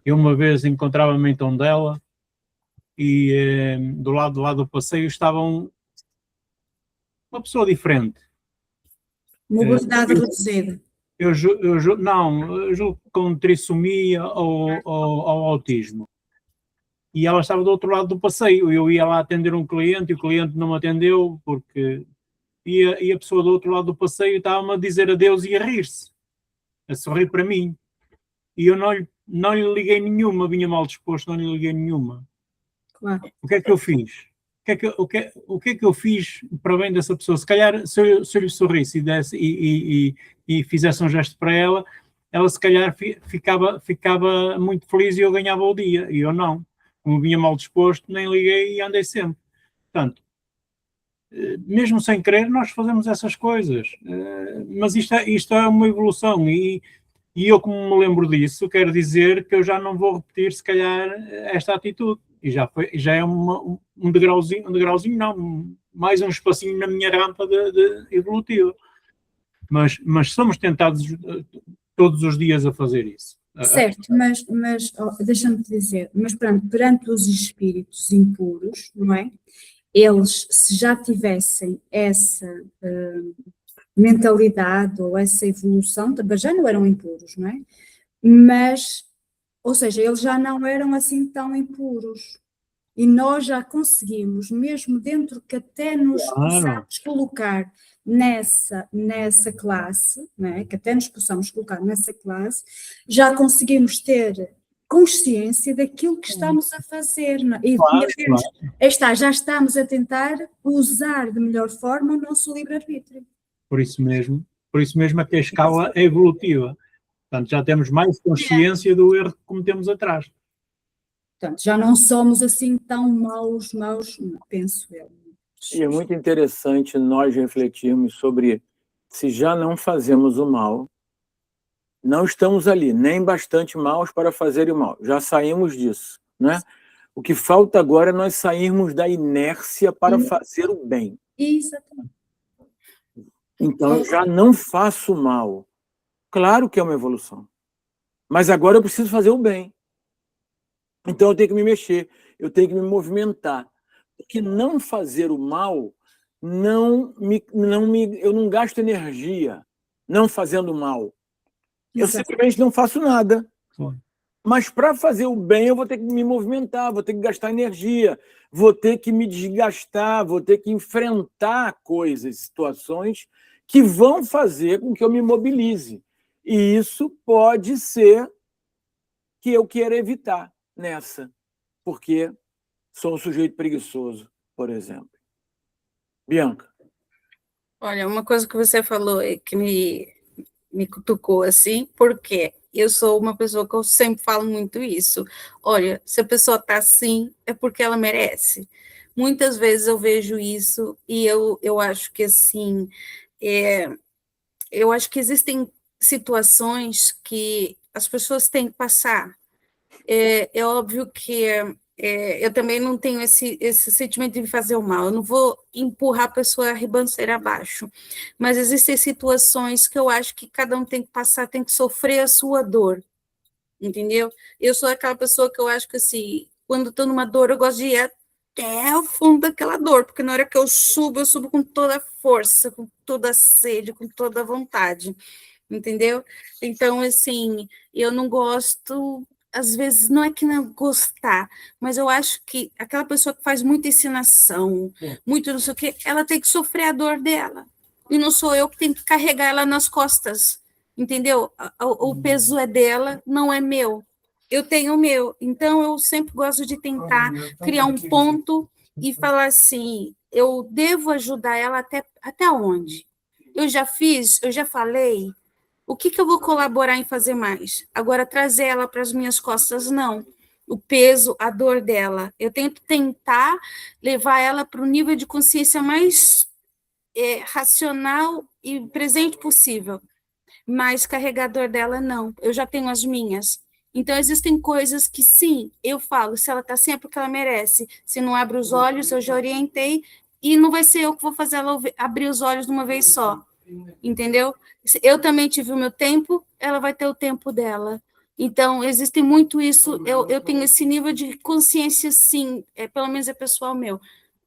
Eu uma vez encontrava-me em Tondela e do lado do passeio estava uma pessoa diferente. Mobilidade reduzida. Eu julgo com trissomia ou autismo. E ela estava do outro lado do passeio. Eu ia lá atender um cliente e o cliente não me atendeu porque... E a pessoa do outro lado do passeio estava-me a dizer adeus e a rir-se, a sorrir para mim. E eu não lhe liguei nenhuma, vinha mal disposto, não lhe liguei nenhuma. Claro. O que é que eu fiz? O que é que eu fiz para bem dessa pessoa? Se calhar, se eu lhe sorrisse e fizesse um gesto para ela se calhar ficava muito feliz e eu ganhava o dia. E eu não. Como vinha mal disposto, nem liguei e andei sempre. Portanto, mesmo sem querer, nós fazemos essas coisas. Mas isto é uma evolução e eu, como me lembro disso, quero dizer que eu já não vou repetir, se calhar, esta atitude. E já é um degrauzinho não, mais um espacinho na minha rampa de evolutiva. Mas somos tentados todos os dias a fazer isso. Certo, mas deixa-me te dizer, mas perante os espíritos impuros, não é? Eles, se já tivessem essa mentalidade ou essa evolução, também já não eram impuros, não é? Mas, ou seja, eles já não eram assim tão impuros. E nós já conseguimos, mesmo dentro que até nos possamos colocar nessa classe, não é? Que até nos possamos colocar nessa classe, já conseguimos ter consciência daquilo que estamos a fazer. Não é? E já estamos a tentar usar de melhor forma o nosso livre-arbítrio. Por isso mesmo é que a escala é evolutiva. Portanto, já temos mais consciência do erro que cometemos atrás. Portanto, já não somos assim tão maus, penso eu. E é muito interessante nós refletirmos sobre se já não fazemos o mal, não estamos ali, nem bastante maus para fazer o mal. Já saímos disso, né? O que falta agora é nós sairmos da inércia para fazer o bem. Exatamente. Então, eu já não faço mal. Claro que é uma evolução. Mas agora eu preciso fazer o bem. Então, eu tenho que me mexer, eu tenho que me movimentar. Porque não fazer o mal, eu não gasto energia não fazendo mal. Eu simplesmente não faço nada. Mas para fazer o bem, eu vou ter que me movimentar, vou ter que gastar energia, vou ter que me desgastar, vou ter que enfrentar coisas, situações que vão fazer com que eu me mobilize. E isso pode ser que eu queira evitar nessa, porque sou um sujeito preguiçoso, por exemplo. Bianca. Olha, uma coisa que você falou que me cutucou assim, porque eu sou uma pessoa que eu sempre falo muito isso. Olha, se a pessoa está assim, é porque ela merece. Muitas vezes eu vejo isso e eu acho que assim, eu acho que existem situações que as pessoas têm que passar. É óbvio que eu também não tenho esse sentimento de fazer o mal, eu não vou empurrar a pessoa a ribanceira abaixo, mas existem situações que eu acho que cada um tem que passar, tem que sofrer a sua dor, entendeu? Eu sou aquela pessoa que eu acho que, assim, quando estou numa dor, eu gosto de ir até o fundo daquela dor, porque na hora que eu subo com toda a força, com toda a sede, com toda a vontade, entendeu? Então, assim, eu não gosto, às vezes, não é que não gostar, mas eu acho que aquela pessoa que faz muita ensinação, muito não sei o quê, ela tem que sofrer a dor dela. E não sou eu que tenho que carregar ela nas costas, entendeu? O peso é dela, não é meu. Eu tenho o meu. Então, eu sempre gosto de tentar criar um ponto e falar assim, eu devo ajudar ela até onde? Eu já fiz, eu já falei, o que eu vou colaborar em fazer mais? Agora, trazer ela para as minhas costas, não. O peso, a dor dela. Eu tento tentar levar ela para o nível de consciência mais racional e presente possível. Mas carregar a dor dela, não. Eu já tenho as minhas. Então, existem coisas que, sim, eu falo, se ela está assim é porque ela merece. Se não abre os olhos, eu já orientei, e não vai ser eu que vou fazer ela abrir os olhos de uma vez só. Entendeu? Eu também tive o meu tempo, ela vai ter o tempo dela. Então, existe muito isso, eu tenho esse nível de consciência, sim, pelo menos é pessoal meu.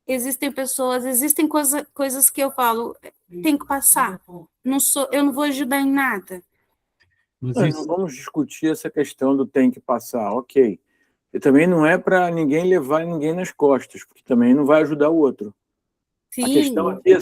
Existem pessoas, existem coisas que eu falo, tem que passar. Eu não vou ajudar em nada. Mas Nós não vamos discutir essa questão do tem que passar, ok. E também não é para ninguém levar ninguém nas costas, porque também não vai ajudar o outro. Sim. A questão aqui é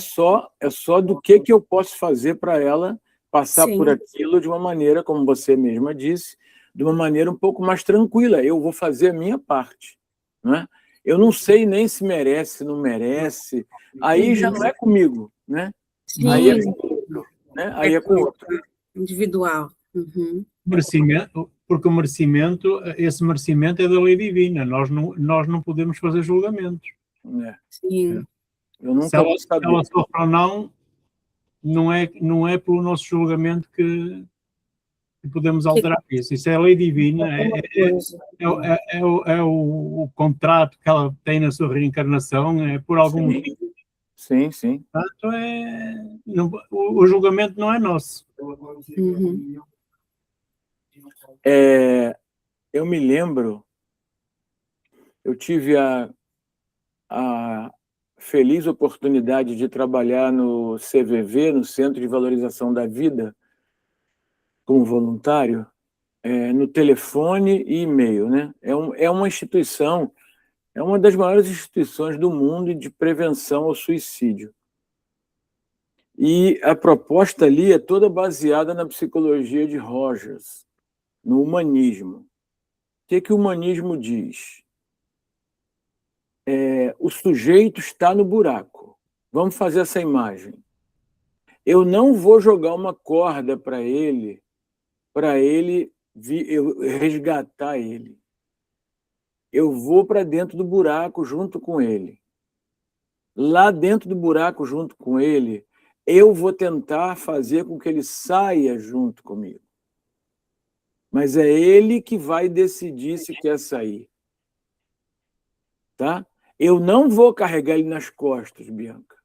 só do que eu posso fazer para ela passar Sim. por aquilo de uma maneira, como você mesma disse, de uma maneira um pouco mais tranquila. Eu vou fazer a minha parte, né? Eu não sei nem se merece, se não merece. Aí já não é comigo, né? Sim. Aí é com outro, né? Aí é com outro. Individual. Uhum. Merecimento, porque esse merecimento é da lei divina. Nós não podemos fazer julgamentos. Sim. Eu nunca vou saber. Se ela sofre ou não é pelo nosso julgamento que podemos alterar isso. Isso é a lei divina, é o contrato que ela tem na sua reencarnação, é por algum motivo. Sim, sim. Portanto, o julgamento não é nosso. Uhum. Eu me lembro, eu tive a feliz oportunidade de trabalhar no CVV, no Centro de Valorização da Vida, como voluntário, no telefone e e-mail, né? É uma instituição, é uma das maiores instituições do mundo de prevenção ao suicídio. E a proposta ali é toda baseada na psicologia de Rogers, no humanismo. O que o humanismo diz? O sujeito está no buraco. Vamos fazer essa imagem. Eu não vou jogar uma corda para ele para ele eu resgatar ele. Eu vou para dentro do buraco junto com ele. Lá dentro do buraco junto com ele, eu vou tentar fazer com que ele saia junto comigo. Mas é ele que vai decidir se quer sair. Tá? Eu não vou carregar ele nas costas, Bianca.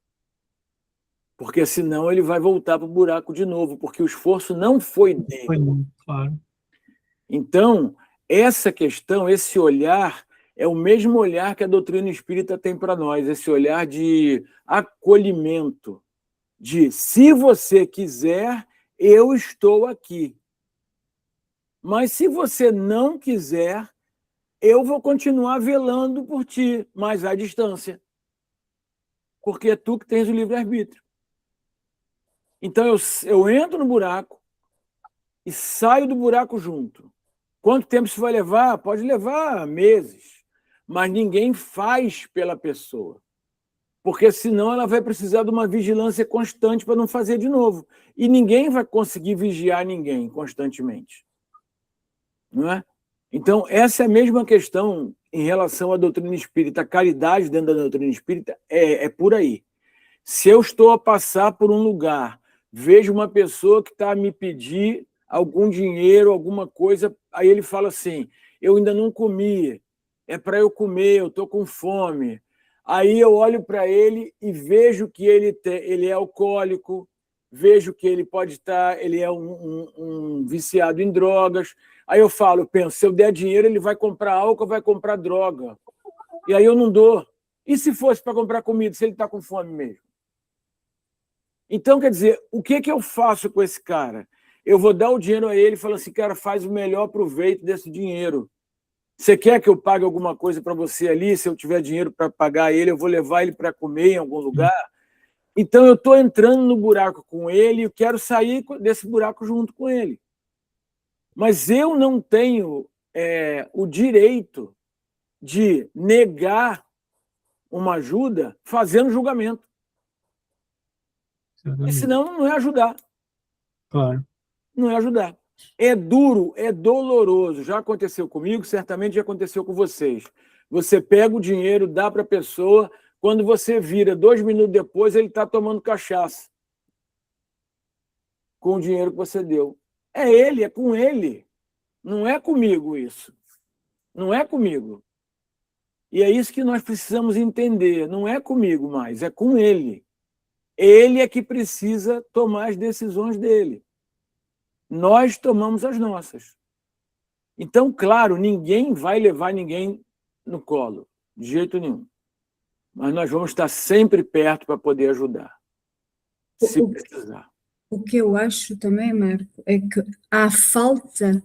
Porque senão ele vai voltar para o buraco de novo, porque o esforço não foi dele. Foi, claro. Então, essa questão, esse olhar, é o mesmo olhar que a doutrina espírita tem para nós, esse olhar de acolhimento, de se você quiser, eu estou aqui. Mas se você não quiser, eu vou continuar velando por ti, mas à distância. Porque é tu que tens o livre-arbítrio. Então eu entro no buraco e saio do buraco junto. Quanto tempo isso vai levar? Pode levar meses. Mas ninguém faz pela pessoa. Porque senão ela vai precisar de uma vigilância constante para não fazer de novo. E ninguém vai conseguir vigiar ninguém constantemente. Não é? Então, essa é a mesma questão em relação à doutrina espírita. A caridade dentro da doutrina espírita é por aí. Se eu estou a passar por um lugar, vejo uma pessoa que está a me pedir algum dinheiro, alguma coisa, aí ele fala assim, eu ainda não comi, é para eu comer, eu estou com fome. Aí eu olho para ele e vejo que ele é alcoólico, vejo que ele pode estar, ele é um viciado em drogas. Aí eu penso, se eu der dinheiro, ele vai comprar álcool, vai comprar droga. E aí eu não dou. E se fosse para comprar comida, se ele está com fome mesmo? Então, quer dizer, o que eu faço com esse cara? Eu vou dar o dinheiro a ele e falo assim, cara, faz o melhor proveito desse dinheiro. Você quer que eu pague alguma coisa para você ali? Se eu tiver dinheiro para pagar ele, eu vou levar ele para comer em algum lugar? Então, eu estou entrando no buraco com ele e quero sair desse buraco junto com ele. Mas eu não tenho o direito de negar uma ajuda fazendo julgamento. E senão não é ajudar. Claro. Não é ajudar. É duro, é doloroso. Já aconteceu comigo, certamente já aconteceu com vocês. Você pega o dinheiro, dá para a pessoa, quando você vira 2 minutos depois, ele está tomando cachaça com o dinheiro que você deu. É ele, é com ele. Não é comigo isso. Não é comigo. E é isso que nós precisamos entender. Não é comigo mais, é com ele. Ele é que precisa tomar as decisões dele. Nós tomamos as nossas. Então, claro, ninguém vai levar ninguém no colo, de jeito nenhum. Mas nós vamos estar sempre perto para poder ajudar, se precisar. O que eu acho também, Marco, é que há falta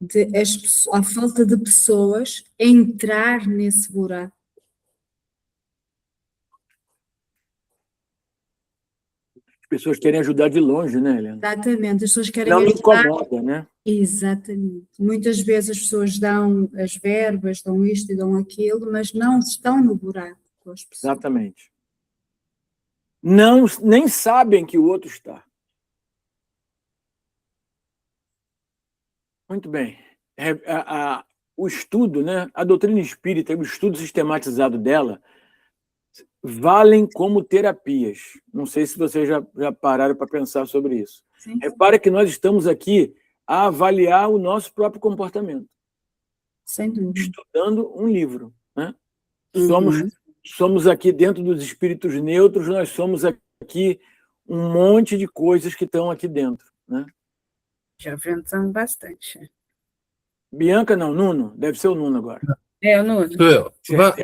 de pessoas entrar nesse buraco. As pessoas querem ajudar de longe, né, Helena? Exatamente, as pessoas querem não me ajudar. incomoda, né? Exatamente. Muitas vezes as pessoas dão as verbas, dão isto e dão aquilo, mas não estão no buraco com as pessoas. Exatamente. Não, nem sabem que o outro está. Muito bem. O estudo, né? A doutrina espírita, o estudo sistematizado dela, valem como terapias. Não sei se vocês já pararam para pensar sobre isso. Sim. Repara que nós estamos aqui a avaliar o nosso próprio comportamento. Sem dúvida. Estudando um livro. Né? Somos aqui dentro dos espíritos neutros, nós somos aqui um monte de coisas que estão aqui dentro. Né? Já pensamos bastante. Bianca não, Nuno. Deve ser o Nuno agora. É, o Nuno.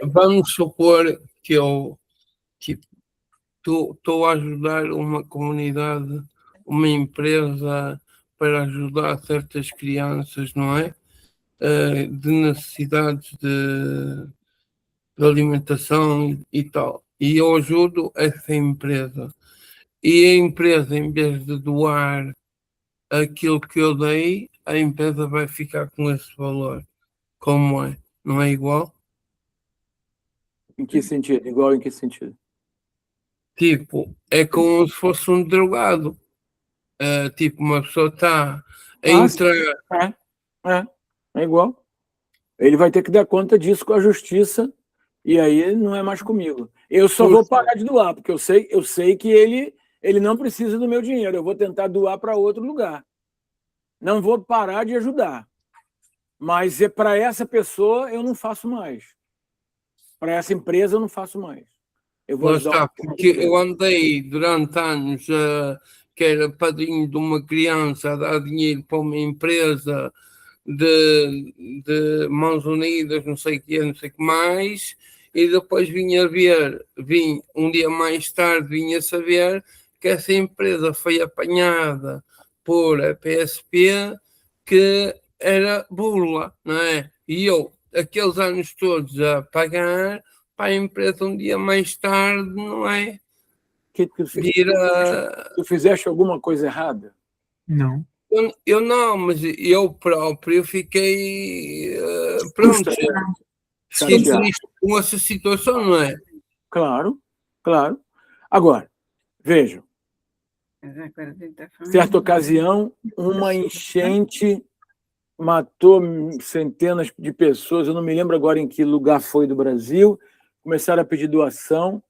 Vamos supor que eu estou a ajudar uma comunidade, uma empresa para ajudar certas crianças, não é? De necessidades de alimentação e tal. E eu ajudo essa empresa. E a empresa, em vez de doar aquilo que eu dei, a empresa vai ficar com esse valor. Como é? Não é igual? Em que sentido? Igual em que sentido? Tipo, é como se fosse um drogado. Tipo, uma pessoa está entrar. É igual. Ele vai ter que dar conta disso com a justiça e aí não é mais comigo. Eu só vou parar de doar, porque eu sei que ele não precisa do meu dinheiro. Eu vou tentar doar para outro lugar. Não vou parar de ajudar. Mas para essa pessoa eu não faço mais. Para essa empresa eu não faço mais. Eu vou Lá ajudar está, porque eu andei durante anos, que era padrinho de uma criança, a dar dinheiro para uma empresa de mãos unidas, não sei o que, não sei o que mais, e depois vim um dia mais tarde, vim a saber que essa empresa foi apanhada por a PSP, que era burla, não é? E eu, aqueles anos todos a pagar para a empresa um dia mais tarde, não é? que Vira. tu fizeste alguma coisa errada? Não. Eu não, mas eu próprio fiquei pronto, fiquei Chateado. triste com essa situação, não é? Claro, claro. Agora, vejam, certa ocasião, uma enchente matou centenas de pessoas, eu não me lembro agora em que lugar foi do Brasil, começaram a pedir doação,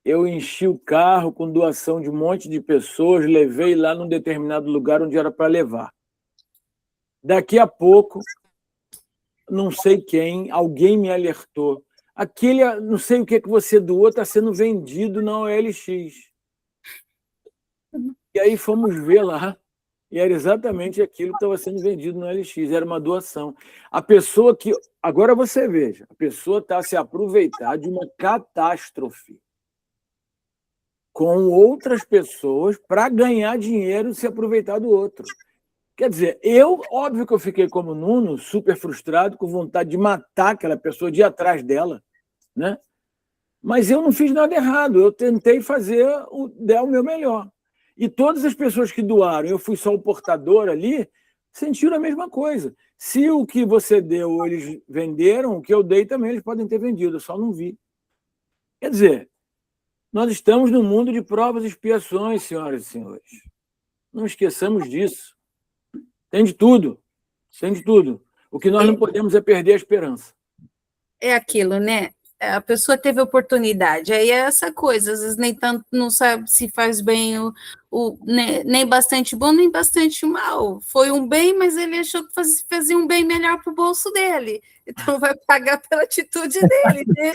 eu enchi o carro com doação de um monte de pessoas, levei lá num determinado lugar onde era para levar. Daqui a pouco, não sei quem, alguém me alertou. Aquele, não sei o que você doou, está sendo vendido na OLX. E aí fomos ver lá, e era exatamente aquilo que estava sendo vendido no OLX, era uma doação. A pessoa que... Agora você veja, a pessoa está se aproveitar de uma catástrofe com outras pessoas para ganhar dinheiro e se aproveitar do outro. Quer dizer, óbvio que eu fiquei como Nuno, super frustrado, com vontade de matar aquela pessoa, de ir atrás dela, né? Mas eu não fiz nada errado, eu tentei dar o meu melhor. E todas as pessoas que doaram, eu fui só o portador ali, sentiram a mesma coisa. Se o que você deu eles venderam, o que eu dei também eles podem ter vendido, eu só não vi. Quer dizer, nós estamos num mundo de provas e expiações, senhoras e senhores. Não esqueçamos disso. Tem de tudo. Tem de tudo. O que nós não podemos é perder a esperança. É aquilo, né? A pessoa teve oportunidade, aí é essa coisa, às vezes nem tanto não sabe se faz bem nem bastante bom, nem bastante mal. Foi um bem, mas ele achou que fazia um bem melhor para o bolso dele. Então vai pagar pela atitude dele, né?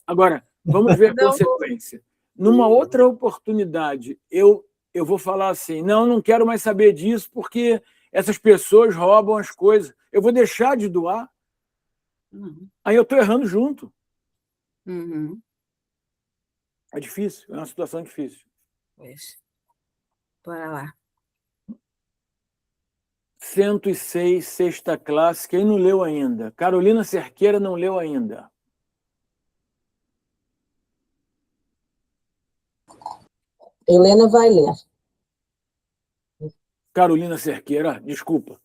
Agora, vamos ver a consequência. Numa outra oportunidade, eu vou falar assim, não quero mais saber disso, porque essas pessoas roubam as coisas. Eu vou deixar de doar? Aí eu estou errando junto. Uhum. É difícil, é uma situação difícil. Pois. Bora lá. 106, sexta classe. Quem não leu ainda? Carolina Cerqueira não leu ainda. Helena vai ler. Carolina Cerqueira, desculpa.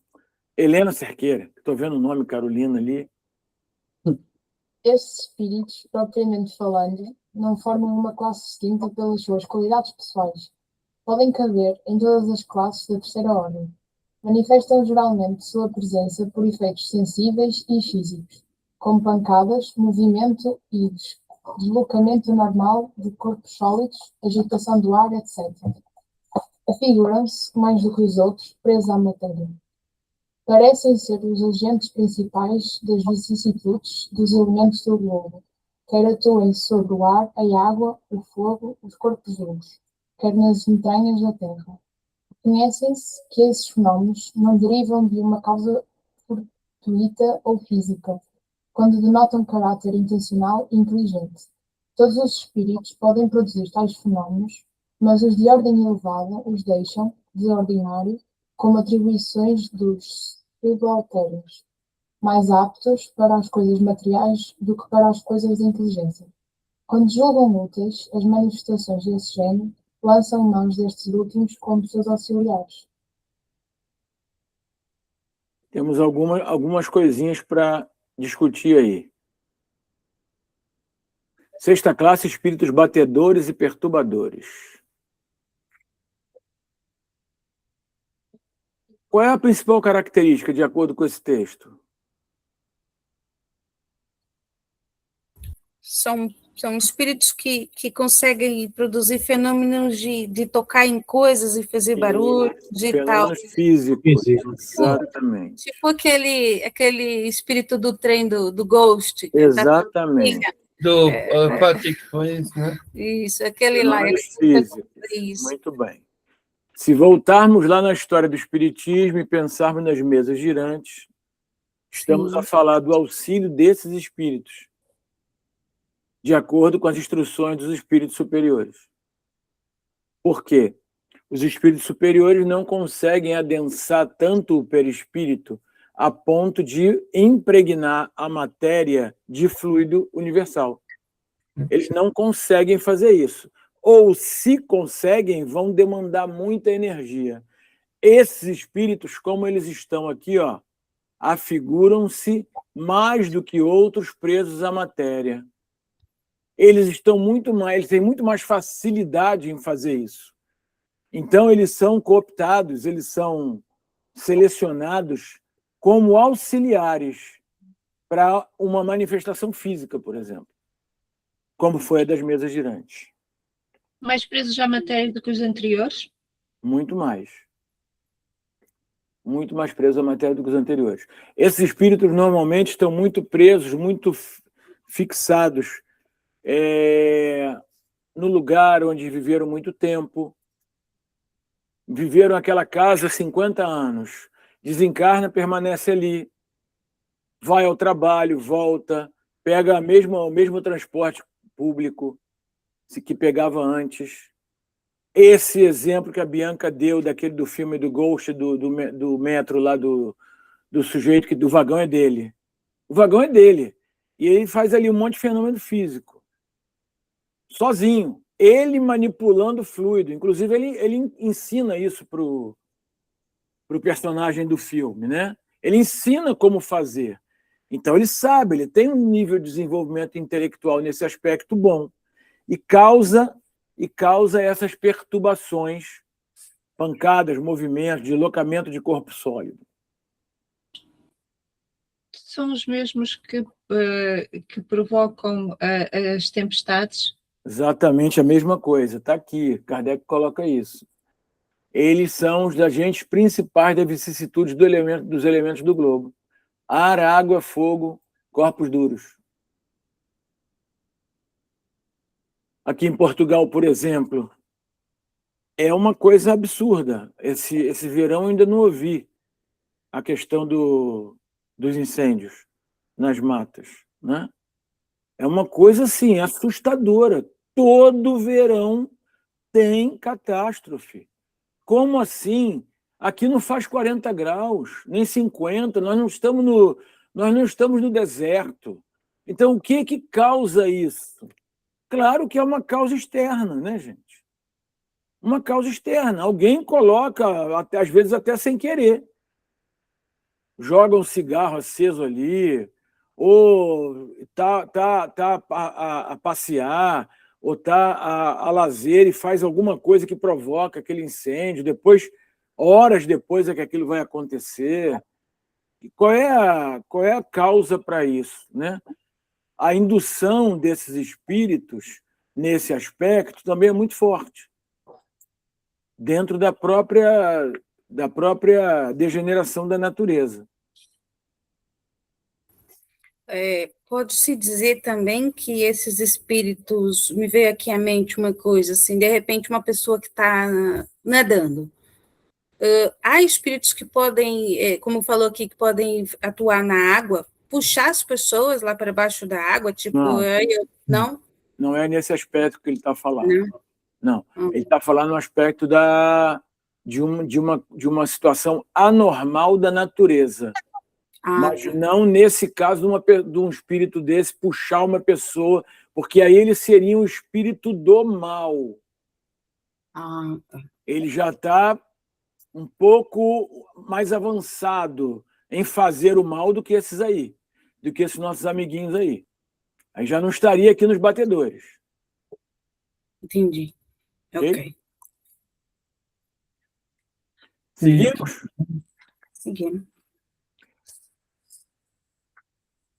Helena Cerqueira, estou vendo o nome Carolina ali. Estes espíritos, propriamente falando, não formam uma classe distinta pelas suas qualidades pessoais. Podem caber em todas as classes da terceira ordem. Manifestam geralmente sua presença por efeitos sensíveis e físicos, como pancadas, movimento e deslocamento normal de corpos sólidos, agitação do ar, etc. Afiguram-se, mais do que os outros, presos à matéria. Parecem ser os agentes principais das vicissitudes dos elementos do globo, quer atuem sobre o ar, a água, o fogo, os corpos vivos, quer nas entranhas da terra. Conhecem-se que esses fenómenos não derivam de uma causa fortuita ou física, quando denotam caráter intencional e inteligente. Todos os espíritos podem produzir tais fenómenos, mas os de ordem elevada os deixam, de ordinário, como atribuições dos subalternos, mais aptos para as coisas materiais do que para as coisas da inteligência. Quando julgam úteis as manifestações desse género, lançam em mãos destes últimos como seus auxiliares. Temos algumas coisinhas para discutir aí. Sexta classe, espíritos batedores e perturbadores. Qual é a principal característica, de acordo com esse texto? São espíritos que conseguem produzir fenômenos de tocar em coisas e fazer barulho, de tal. Fenômenos físicos. Físico. Exatamente. Tipo aquele espírito do trem do Ghost. que Exatamente. Do Patrick Swayze, né? Isso, aquele lá. Fenômenos físicos. Isso. Muito bem. Se voltarmos lá na história do Espiritismo e pensarmos nas mesas girantes, estamos Sim. a falar do auxílio desses espíritos, de acordo com as instruções dos espíritos superiores. Por quê? Os espíritos superiores não conseguem adensar tanto o perispírito a ponto de impregnar a matéria de fluido universal. Eles não conseguem fazer isso. Ou, se conseguem, vão demandar muita energia. Esses espíritos, como eles estão aqui, ó, afiguram-se mais do que outros presos à matéria. Eles têm muito mais facilidade em fazer isso. Então, eles são cooptados, eles são selecionados como auxiliares para uma manifestação física, por exemplo, como foi a das mesas girantes. Mais presos à matéria do que os anteriores? Muito mais. Muito mais presos à matéria do que os anteriores. Esses espíritos normalmente estão muito presos, muito fixados no lugar onde viveram muito tempo, viveram aquela casa há 50 anos, desencarna, permanece ali, vai ao trabalho, volta, pega o mesmo transporte público que pegava antes. Esse exemplo que a Bianca deu do filme do Ghost, do metro lá, do sujeito, do vagão é dele. O vagão é dele. E ele faz ali um monte de fenômeno físico. Sozinho. Ele manipulando o fluido. Inclusive, ele ensina isso para o personagem do filme, né? Ele ensina como fazer. Então, ele sabe, ele tem um nível de desenvolvimento intelectual nesse aspecto bom. E causa essas perturbações, pancadas, movimentos, deslocamento de corpo sólido. São os mesmos que provocam as tempestades? Exatamente a mesma coisa. Está aqui, Kardec coloca isso. Eles são os agentes principais das vicissitudes dos elementos do globo. Ar, água, fogo, corpos duros. Aqui em Portugal, por exemplo, é uma coisa absurda. Esse verão eu ainda não ouvi a questão dos incêndios nas matas, né? É uma coisa assim, assustadora. Todo verão tem catástrofe. Como assim? Aqui não faz 40 graus, nem 50, nós não estamos no deserto. Então, o que causa isso? Claro que é uma causa externa, né, gente? Uma causa externa. Alguém coloca, às vezes até sem querer. Joga um cigarro aceso ali, ou tá a passear, ou está a lazer e faz alguma coisa que provoca aquele incêndio, horas depois é que aquilo vai acontecer. E qual é a causa para isso, né? A indução desses espíritos nesse aspecto também é muito forte, dentro da própria degeneração da natureza. Pode-se dizer também que esses espíritos, me veio aqui à mente uma coisa, assim, de repente uma pessoa que está nadando, há espíritos que podem, como falou aqui, que podem atuar na água, puxar as pessoas lá para baixo da água, tipo, não? Não é nesse aspecto que ele está falando. Não. Ele está falando no aspecto de uma situação anormal da natureza. Mas não nesse caso de um espírito desse puxar uma pessoa, porque aí ele seria um espírito do mal. Ele já está um pouco mais avançado em fazer o mal do que esses aí, do que esses nossos amiguinhos aí. Aí já não estaria aqui nos batedores. Entendi. Ok. Seguimos? Seguindo.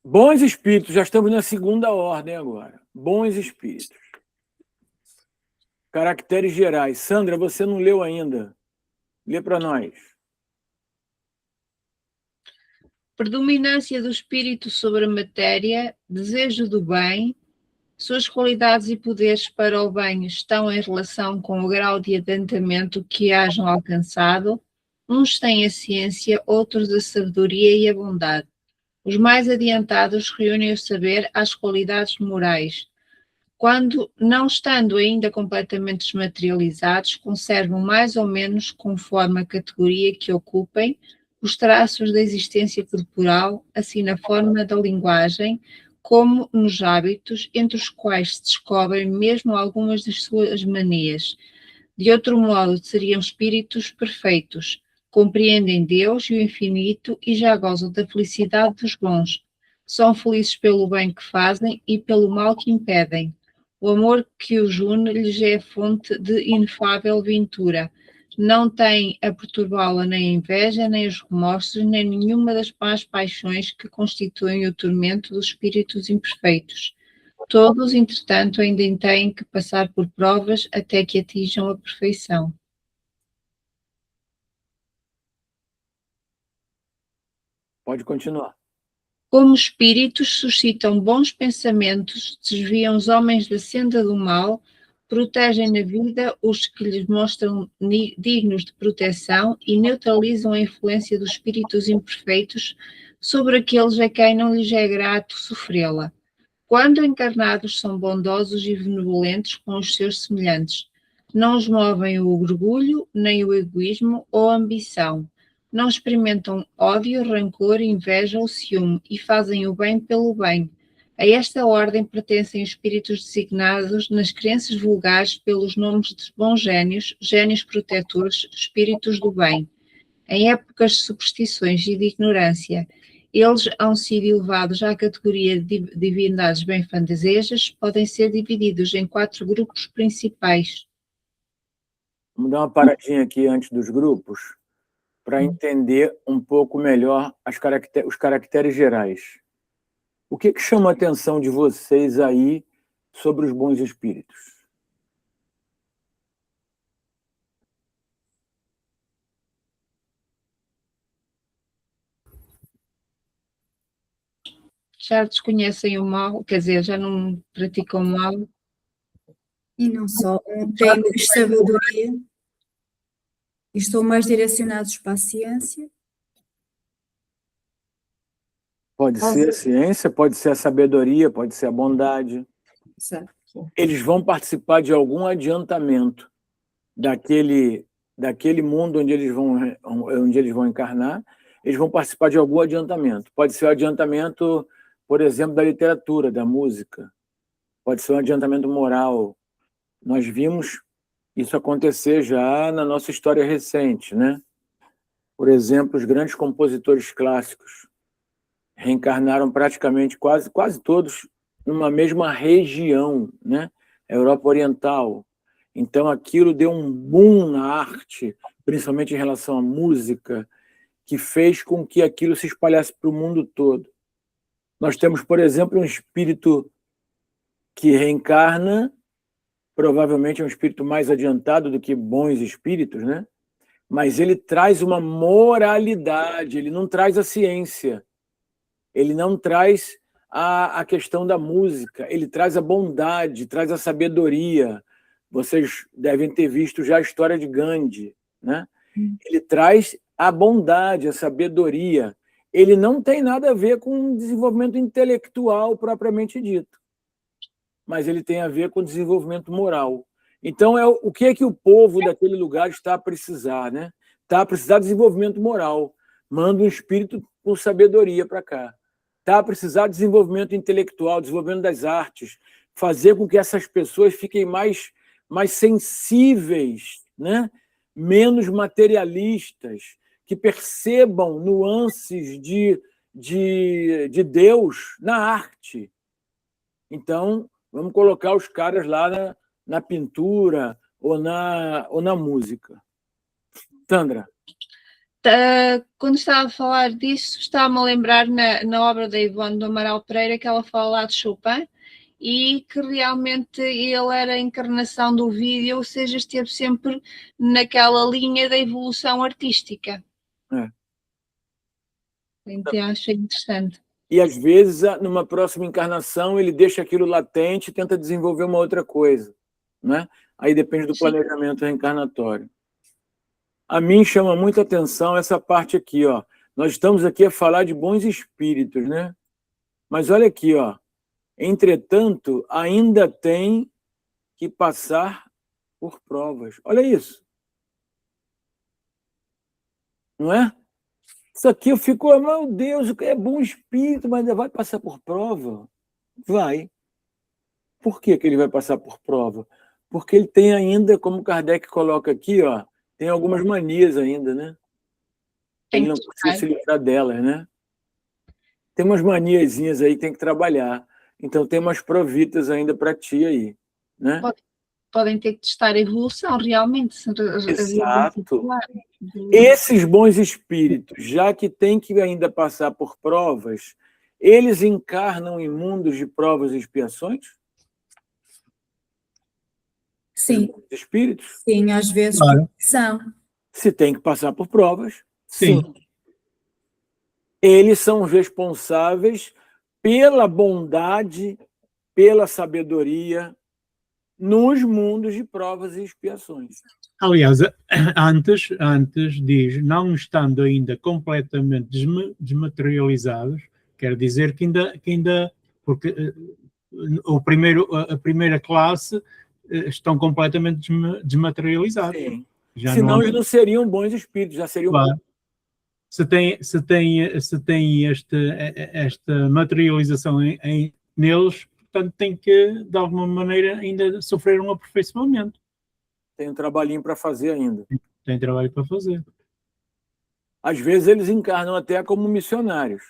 Bons espíritos, já estamos na segunda ordem agora. Bons espíritos. Caracteres gerais. Sandra, você não leu ainda. Lê para nós. Predominância do espírito sobre a matéria, desejo do bem, suas qualidades e poderes para o bem estão em relação com o grau de adiantamento que hajam alcançado. Uns têm a ciência, outros a sabedoria e a bondade. Os mais adiantados reúnem o saber às qualidades morais. Quando, não estando ainda completamente desmaterializados, conservam mais ou menos, conforme a categoria que ocupem, os traços da existência corporal, assim na forma da linguagem, como nos hábitos, entre os quais se descobrem mesmo algumas das suas manias. De outro modo, seriam espíritos perfeitos, compreendem Deus e o infinito e já gozam da felicidade dos bons. São felizes pelo bem que fazem e pelo mal que impedem. O amor que os une lhes é fonte de inefável ventura. Não têm a perturbá-la nem a inveja, nem os remorsos, nem nenhuma das más paixões que constituem o tormento dos espíritos imperfeitos. Todos, entretanto, ainda têm que passar por provas até que atinjam a perfeição. Pode continuar. Como espíritos, suscitam bons pensamentos, desviam os homens da senda do mal, protegem na vida os que lhes mostram dignos de proteção e neutralizam a influência dos espíritos imperfeitos sobre aqueles a quem não lhes é grato sofrê-la. Quando encarnados, são bondosos e benevolentes com os seus semelhantes. Não os movem o orgulho, nem o egoísmo ou a ambição. Não experimentam ódio, rancor, inveja ou ciúme e fazem o bem pelo bem. A esta ordem pertencem os espíritos designados nas crenças vulgares pelos nomes de bons génios, génios protetores, espíritos do bem. Em épocas de superstições e de ignorância, eles hão sido elevados à categoria de divindades benfazejas, podem ser divididos em 4 grupos principais. Vamos dar uma paradinha aqui antes dos grupos, para entender um pouco melhor os caracteres gerais. O que chama a atenção de vocês aí sobre os bons espíritos? Já desconhecem o mal, quer dizer, já não praticam o mal. E não só, têm mais sabedoria e estão mais direcionados para a ciência. Pode ser a ciência, pode ser a sabedoria, pode ser a bondade. Exato. Eles vão participar de algum adiantamento daquele mundo onde eles vão encarnar. Eles vão participar de algum adiantamento. Pode ser o adiantamento, por exemplo, da literatura, da música. Pode ser um adiantamento moral. Nós vimos isso acontecer já na nossa história recente, né? Por exemplo, os grandes compositores clássicos reencarnaram praticamente quase todos numa mesma região, né? A Europa Oriental. Então, aquilo deu um boom na arte, principalmente em relação à música, que fez com que aquilo se espalhasse para o mundo todo. Nós temos, por exemplo, um espírito que reencarna, provavelmente é um espírito mais adiantado do que bons espíritos, né? Mas ele traz uma moralidade, ele não traz a ciência, ele não traz a questão da música, ele traz a bondade, traz a sabedoria. Vocês devem ter visto já a história de Gandhi, né? Ele traz a bondade, a sabedoria. Ele não tem nada a ver com desenvolvimento intelectual propriamente dito, mas ele tem a ver com desenvolvimento moral. Então, o que é que o povo daquele lugar está a precisar, né? Está a precisar de desenvolvimento moral. Manda um espírito com sabedoria para cá. Está a precisar de desenvolvimento intelectual, desenvolvimento das artes, fazer com que essas pessoas fiquem mais sensíveis, né? Menos materialistas, que percebam nuances de Deus na arte. Então, vamos colocar os caras lá na pintura ou na música. Sandra. quando estava a falar disso, estava-me a lembrar na obra da Ivone do Amaral Pereira, que ela fala lá de Chopin, e que realmente ele era a encarnação do vídeo, ou seja, esteve sempre naquela linha da evolução artística. É. Então, achei interessante. E às vezes, numa próxima encarnação, ele deixa aquilo latente e tenta desenvolver uma outra coisa, né? Aí depende do Sim. planejamento reencarnatório. A mim chama muita atenção essa parte aqui, ó. Nós estamos aqui a falar de bons espíritos, né? Mas olha aqui, ó. Entretanto, ainda tem que passar por provas. Olha isso. Não é? Isso aqui eu fico, meu Deus, é bom espírito, mas ainda vai passar por prova? Vai. Por que que ele vai passar por prova? Porque ele tem ainda, como Kardec coloca aqui, ó, tem algumas manias ainda, né? Ele não conseguiu se livrar delas, né? Tem umas maniazinhas aí que tem que trabalhar. Então tem umas provitas ainda para ti aí, né? Podem ter que testar a evolução, realmente. Exato. Esses bons espíritos, já que tem que ainda passar por provas, eles encarnam em mundos de provas e expiações? Sim, Espíritos? sim, às vezes Claro. são. Se tem que passar por provas, Sim. sim. Eles são os responsáveis pela bondade, pela sabedoria nos mundos de provas e expiações. Aliás, antes diz, não estando ainda completamente desmaterializados, quer dizer que ainda porque a primeira classe estão completamente desmaterializados. Sim. Já Senão não, eles não seriam bons espíritos, já seriam claro. Se tem esta materialização neles, portanto tem que, de alguma maneira, ainda sofrer um aperfeiçoamento. Tem um trabalhinho para fazer ainda. Tem trabalho para fazer. Às vezes eles encarnam até como missionários.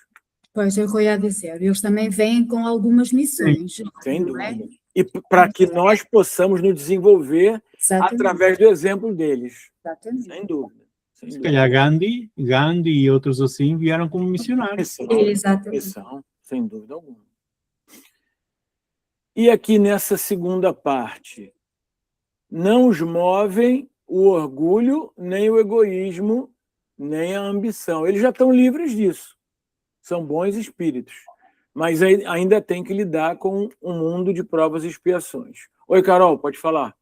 Pois eu ia dizer, eles também vêm com algumas missões. Sem não é? dúvida. E para que nós possamos nos desenvolver Exatamente. através do exemplo deles. Exatamente. Sem dúvida. Sem Se dúvida. calhar Gandhi e outros assim vieram como missionários. Exatamente. Missão, sem dúvida alguma. E aqui nessa segunda parte, não os movem o orgulho, nem o egoísmo, nem a ambição. Eles já estão livres disso. São bons espíritos. Mas ainda tem que lidar com um mundo de provas e expiações. Oi, Carol, pode falar.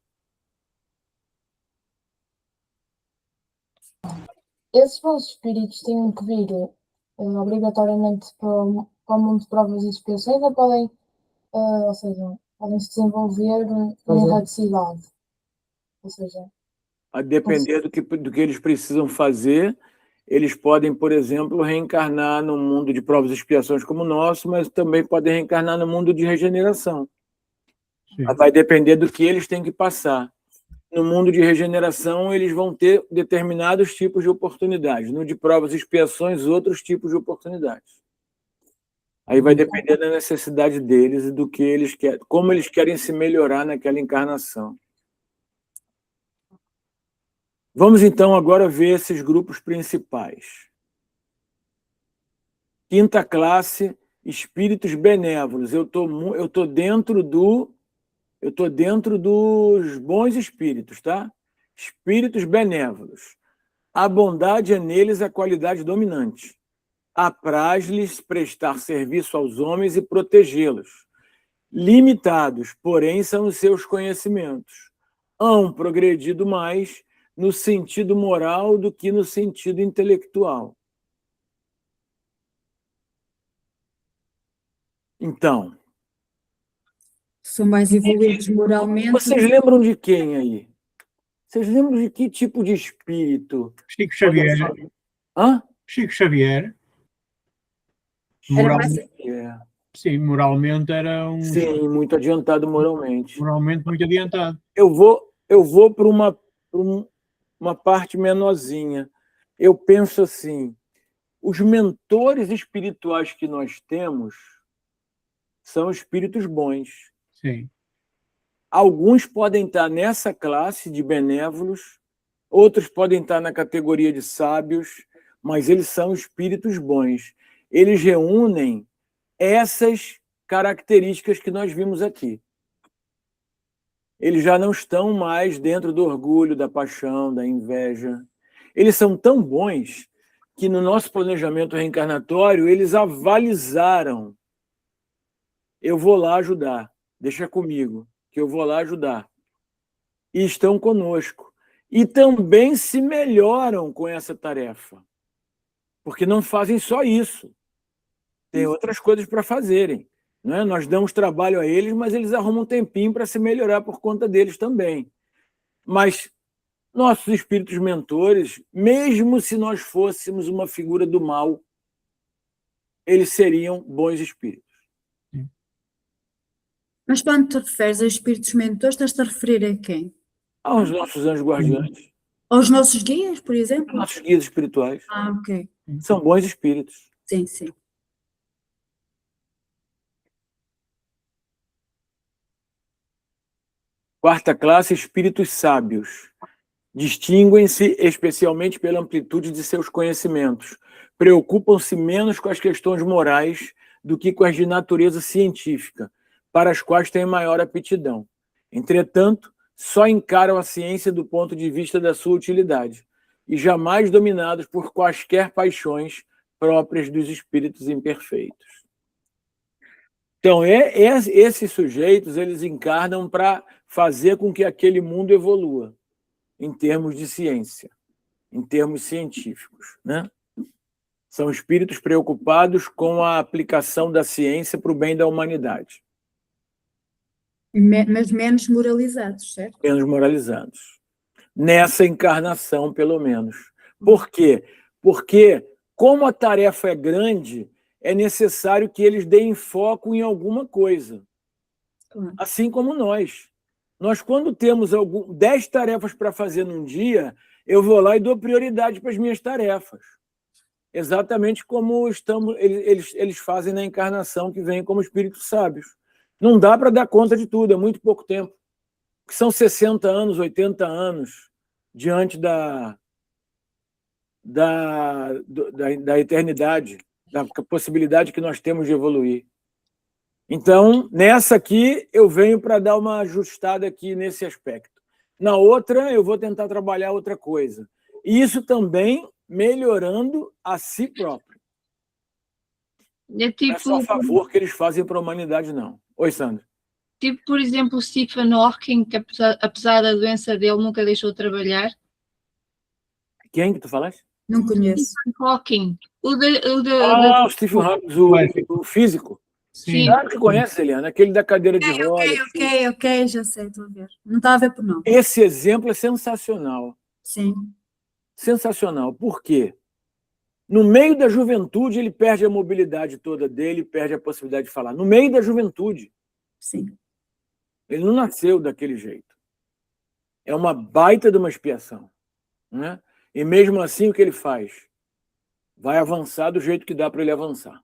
Esses bons espíritos têm que vir obrigatoriamente para o mundo de provas e expiações ou podem, ou seja, podem se desenvolver em erradicidade? Ou seja, A depender do que eles precisam fazer, eles podem, por exemplo, reencarnar no mundo de provas e expiações como o nosso, mas também podem reencarnar no mundo de regeneração. Sim. Vai depender do que eles têm que passar. No mundo de regeneração, eles vão ter determinados tipos de oportunidades. No de provas e expiações, outros tipos de oportunidades. Aí vai depender da necessidade deles e do que eles querem, como eles querem se melhorar naquela encarnação. Vamos, então, agora ver esses grupos principais. Quinta classe, espíritos benévolos. Eu tô dentro dos bons espíritos, tá? Espíritos benévolos. A bondade é neles a qualidade dominante. Apraz-lhes prestar serviço aos homens e protegê-los. Limitados, porém, são os seus conhecimentos. Hão progredido mais no sentido moral do que no sentido intelectual. Então, São mais evoluídos moralmente. vocês lembram de quem aí? Vocês lembram de que tipo de espírito? Chico Xavier. Hã? Chico Xavier. Era mais- Sim, moralmente era um. Sim, muito adiantado moralmente. Moralmente muito adiantado. Eu vou para uma parte menorzinha. Eu penso assim, os mentores espirituais que nós temos são espíritos bons. Sim. Alguns podem estar nessa classe de benévolos, outros podem estar na categoria de sábios, mas eles são espíritos bons. Eles reúnem essas características que nós vimos aqui. Eles já não estão mais dentro do orgulho, da paixão, da inveja. Eles são tão bons que no nosso planejamento reencarnatório eles avalizaram. Eu vou lá ajudar, deixa comigo, que eu vou lá ajudar. E estão conosco. E também se melhoram com essa tarefa. Porque não fazem só isso. Tem outras coisas para fazerem. Não é? Nós damos trabalho a eles, mas eles arrumam um tempinho para se melhorar por conta deles também. Mas nossos espíritos mentores, mesmo se nós fôssemos uma figura do mal, eles seriam bons espíritos. Mas quando te referes a espíritos mentores, estás-te a referir a quem? Aos nossos anjos guardiães, Aos nossos guias, por exemplo? nossos guias espirituais, Ah, ok. são bons espíritos. Sim, sim. Quarta classe, espíritos sábios. Distinguem-se especialmente pela amplitude de seus conhecimentos. Preocupam-se menos com as questões morais do que com as de natureza científica, para as quais têm maior aptidão. Entretanto, só encaram a ciência do ponto de vista da sua utilidade, e jamais dominados por quaisquer paixões próprias dos espíritos imperfeitos. Então, esses sujeitos, eles encarnam para fazer com que aquele mundo evolua, em termos de ciência, em termos científicos, né? São espíritos preocupados com a aplicação da ciência para o bem da humanidade. Mas menos moralizados, certo? Menos moralizados. Nessa encarnação, pelo menos. Por quê? Porque, como a tarefa é grande, é necessário que eles deem foco em alguma coisa. Claro. Assim como nós. Nós, quando temos 10 tarefas para fazer num dia, eu vou lá e dou prioridade para as minhas tarefas. Exatamente como eles fazem na encarnação, que vem como espíritos sábios. Não dá para dar conta de tudo, é muito pouco tempo. Que são 60 anos, 80 anos, diante da eternidade, da possibilidade que nós temos de evoluir. Então, nessa aqui, eu venho para dar uma ajustada aqui nesse aspecto. Na outra, eu vou tentar trabalhar outra coisa. E isso também melhorando a si próprio. É tipo, Não é só a favor que eles fazem para a humanidade, não. Oi, Sandra. tipo, por exemplo, o Stephen Hawking, que apesar da doença dele, nunca deixou de trabalhar. Quem que tu falaste? Não conheço. Stephen Hawking. O Stephen Hawking, o físico. Sim. Claro que conhece, Eliana, aquele da cadeira de rodas. Ok, já sei, estou a ver. Não estava a ver por não. Esse exemplo é sensacional. Sim. Sensacional. Por quê? No meio da juventude, ele perde a mobilidade toda dele, perde a possibilidade de falar. No meio da juventude. Sim. Ele não nasceu daquele jeito. É uma baita de uma expiação. Né? E mesmo assim, o que ele faz? Vai avançar do jeito que dá para ele avançar.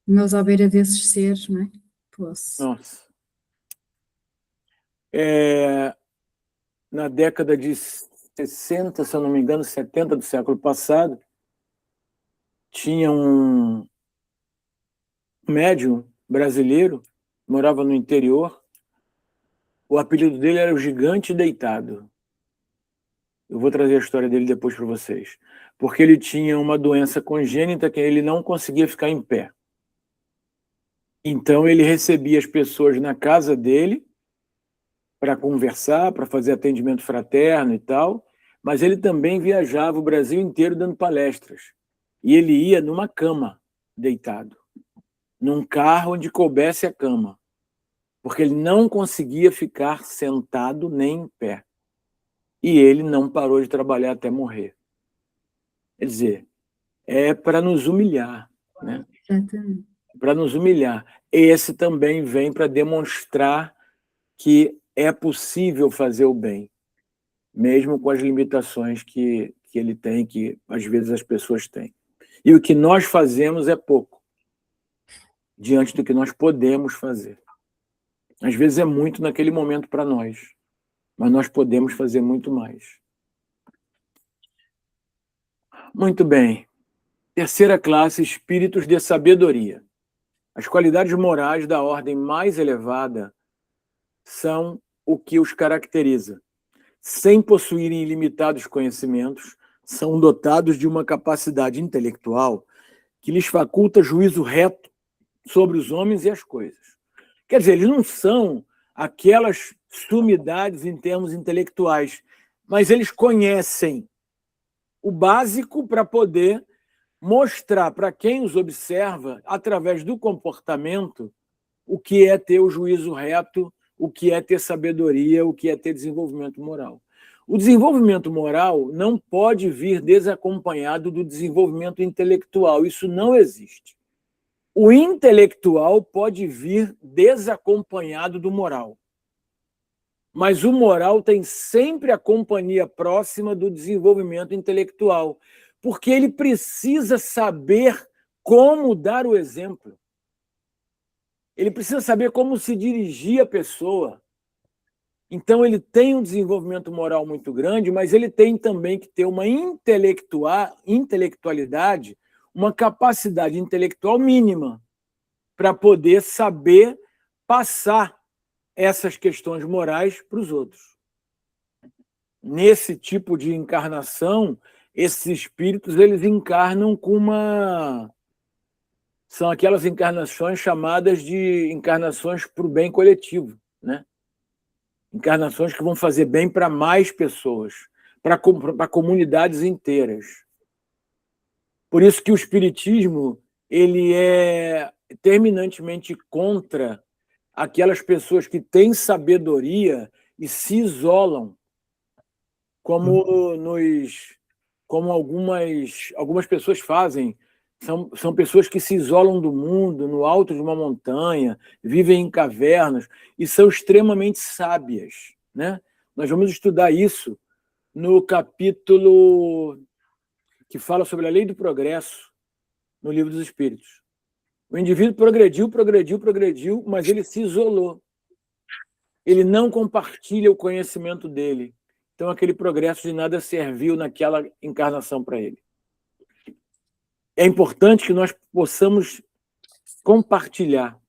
Nós à beira desses seres, não é? Poxa. Nossa. Na década de 60, se eu não me engano, 70 do século passado, tinha um médium brasileiro, morava no interior. O apelido dele era o Gigante Deitado. Eu vou trazer a história dele depois para vocês. Porque ele tinha uma doença congênita que ele não conseguia ficar em pé. Então ele recebia as pessoas na casa dele para conversar, para fazer atendimento fraterno e tal, mas ele também viajava o Brasil inteiro dando palestras. E ele ia numa cama, deitado, num carro onde coubesse a cama, porque ele não conseguia ficar sentado nem em pé. E ele não parou de trabalhar até morrer. Quer dizer, é para nos humilhar, né? Exatamente. Para nos humilhar. Esse também vem para demonstrar que é possível fazer o bem, mesmo com as limitações que ele tem, que às vezes as pessoas têm. E o que nós fazemos é pouco, diante do que nós podemos fazer. Às vezes é muito naquele momento para nós, mas nós podemos fazer muito mais. Muito bem. Terceira classe, espíritos de sabedoria. As qualidades morais da ordem mais elevada são o que os caracteriza. Sem possuírem ilimitados conhecimentos, são dotados de uma capacidade intelectual que lhes faculta juízo reto sobre os homens e as coisas. Quer dizer, eles não são aquelas sumidades em termos intelectuais, mas eles conhecem o básico para poder mostrar para quem os observa, através do comportamento, o que é ter o juízo reto, o que é ter sabedoria, o que é ter desenvolvimento moral. O desenvolvimento moral não pode vir desacompanhado do desenvolvimento intelectual. Isso não existe. O intelectual pode vir desacompanhado do moral. Mas o moral tem sempre a companhia próxima do desenvolvimento intelectual, porque ele precisa saber como dar o exemplo. Ele precisa saber como se dirigir à pessoa. Então, ele tem um desenvolvimento moral muito grande, mas ele tem também que ter uma intelectualidade, uma capacidade intelectual mínima para poder saber passar essas questões morais para os outros. Nesse tipo de encarnação, esses espíritos eles encarnam com uma... São aquelas encarnações chamadas de encarnações para o bem coletivo, né? Encarnações que vão fazer bem para mais pessoas, para comunidades inteiras. Por isso que o espiritismo ele é terminantemente contra aquelas pessoas que têm sabedoria e se isolam, como algumas pessoas fazem. São pessoas que se isolam do mundo, no alto de uma montanha, vivem em cavernas e são extremamente sábias, né? Nós vamos estudar isso no capítulo que fala sobre a lei do progresso, no Livro dos Espíritos. O indivíduo progrediu, mas ele se isolou. Ele não compartilha o conhecimento dele. Então, aquele progresso de nada serviu naquela encarnação para ele. É importante que nós possamos compartilhar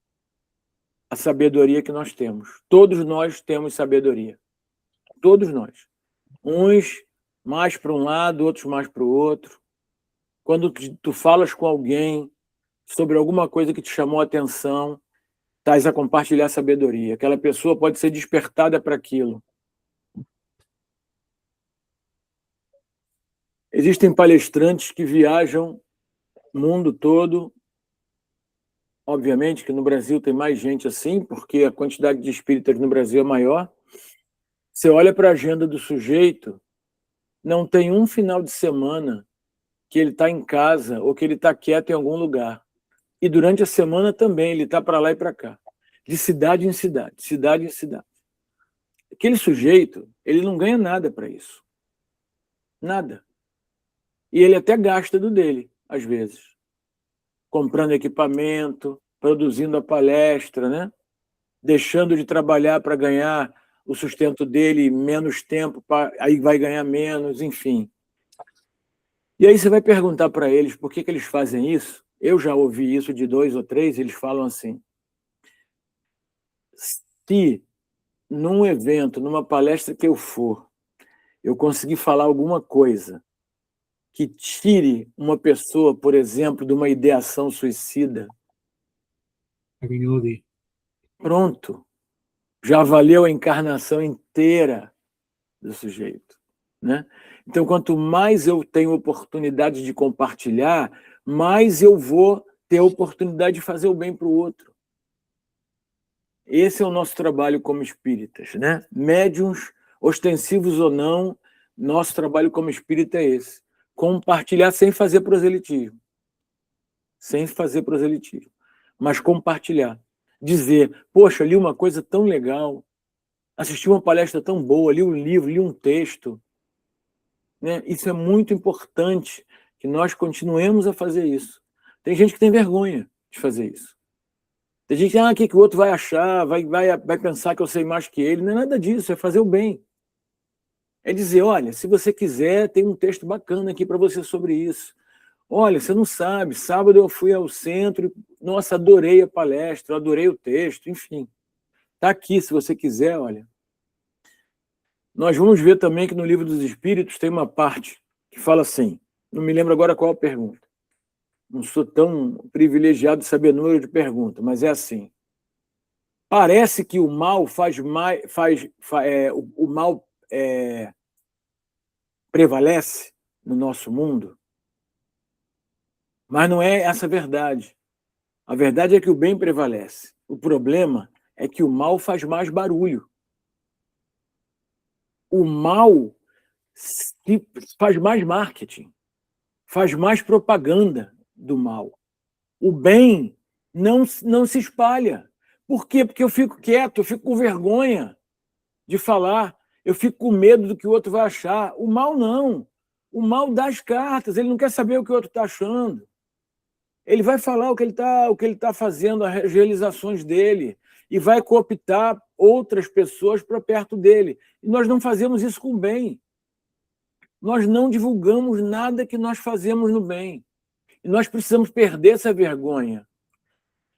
a sabedoria que nós temos. Todos nós temos sabedoria. Todos nós. Uns mais para um lado, outros mais para o outro. Quando tu falas com alguém sobre alguma coisa que te chamou a atenção, estás a compartilhar sabedoria. Aquela pessoa pode ser despertada para aquilo. Existem palestrantes que viajam o mundo todo. Obviamente que no Brasil tem mais gente assim, porque a quantidade de espíritas no Brasil é maior. Você olha para a agenda do sujeito, não tem um final de semana que ele está em casa ou que ele está quieto em algum lugar. E durante a semana também ele está para lá e para cá, de cidade em cidade, cidade em cidade. Aquele sujeito, ele não ganha nada para isso. Nada. E ele até gasta do dele, às vezes. Comprando equipamento, produzindo a palestra, né? Deixando de trabalhar para ganhar o sustento dele, menos tempo, aí vai ganhar menos, enfim. E aí você vai perguntar para eles por que eles fazem isso. Eu já ouvi isso de 2 ou 3, eles falam assim: se num evento, numa palestra que eu for, eu conseguir falar alguma coisa que tire uma pessoa, por exemplo, de uma ideação suicida, pronto, já valeu a encarnação inteira do sujeito, né? Então, quanto mais eu tenho oportunidade de compartilhar, mais eu vou ter a oportunidade de fazer o bem para o outro. Esse é o nosso trabalho como espíritas, né? Médiuns, ostensivos ou não, nosso trabalho como espírita é esse. Compartilhar sem fazer proselitismo. Sem fazer proselitismo. Mas compartilhar. Dizer, poxa, li uma coisa tão legal, assisti uma palestra tão boa, li um livro, li um texto. Né? Isso é muito importante, que nós continuemos a fazer isso. Tem gente que tem vergonha de fazer isso. Tem gente que, o que o outro vai achar, vai pensar que eu sei mais que ele. Não é nada disso, é fazer o bem. É dizer, olha, se você quiser, tem um texto bacana aqui para você sobre isso. Olha, você não sabe, sábado eu fui ao centro, nossa, adorei a palestra, adorei o texto, enfim. Está aqui, se você quiser, olha. Nós vamos ver também que no Livro dos Espíritos tem uma parte que fala assim, não me lembro agora qual a pergunta, não sou tão privilegiado de saber número de perguntas, mas é assim, parece que o mal o mal prevalece no nosso mundo, mas não é essa a verdade. A verdade é que o bem prevalece. O problema é que o mal faz mais barulho. O mal faz mais marketing, faz mais propaganda do mal. O bem não se espalha. Por quê? Porque eu fico quieto, eu fico com vergonha de falar, eu fico com medo do que o outro vai achar. O mal não. O mal dá as cartas, ele não quer saber o que o outro está achando. Ele vai falar o que ele tá fazendo, as realizações dele, e vai cooptar outras pessoas para perto dele. E nós não fazemos isso com o bem. Nós não divulgamos nada que nós fazemos no bem. E nós precisamos perder essa vergonha,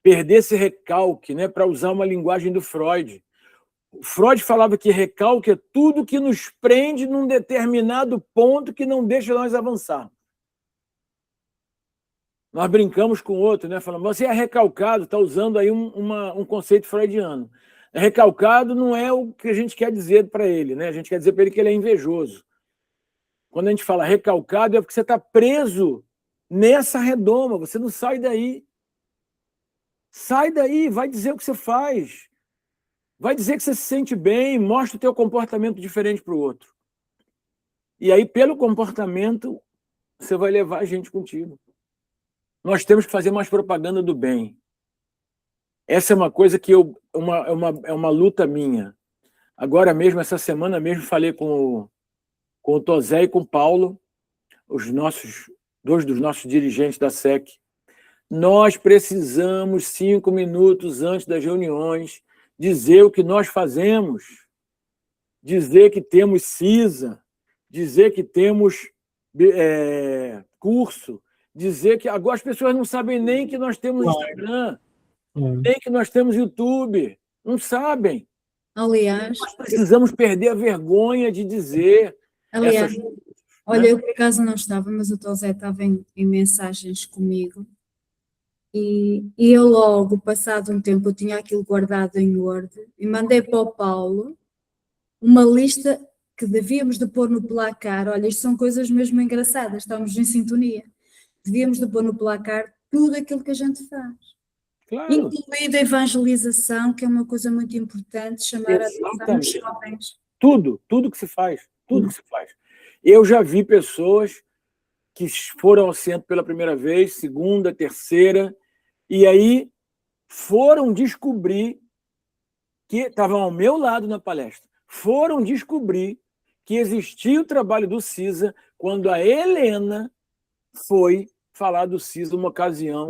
perder esse recalque, né, para usar uma linguagem do Freud. O Freud falava que recalque é tudo que nos prende num determinado ponto que não deixa nós avançar. Nós brincamos com o outro, né? Falando, você é recalcado, está usando aí um conceito freudiano. Recalcado não é o que a gente quer dizer para ele, né? A gente quer dizer para ele que ele é invejoso. Quando a gente fala recalcado, é porque você está preso nessa redoma, você não sai daí. Sai daí, vai dizer o que você faz. Vai dizer que você se sente bem, mostra o teu comportamento diferente para o outro. E aí, pelo comportamento, você vai levar a gente contigo. Nós temos que fazer mais propaganda do bem. Essa é uma coisa que é uma luta minha. Agora mesmo, essa semana mesmo, falei com o Tosé e com o Paulo, dois dos nossos dirigentes da SEC. Nós precisamos, 5 minutos antes das reuniões, dizer o que nós fazemos, dizer que temos CISA, dizer que temos curso, dizer que agora as pessoas não sabem nem que nós temos Instagram, nem que nós temos YouTube, não sabem. Aliás, nós precisamos perder a vergonha de dizer aliás, essas coisas. olha, Né? eu por acaso não estava, mas o Tosé estava em mensagens comigo e eu logo, passado um tempo, eu tinha aquilo guardado em Word e mandei para o Paulo uma lista que devíamos de pôr no placar. Olha, isto são coisas mesmo engraçadas, estamos em sintonia. Devíamos de pôr no placar tudo aquilo que a gente faz. Claro. Incluindo a evangelização, que é uma coisa muito importante, chamar a atenção dos jovens. Tudo que se faz, tudo que se faz. Eu já vi pessoas que foram ao centro pela primeira vez, segunda, terceira, e aí foram descobrir que estavam ao meu lado na palestra, foram descobrir que existia o trabalho do CISA quando a Helena foi falar do CISA numa ocasião.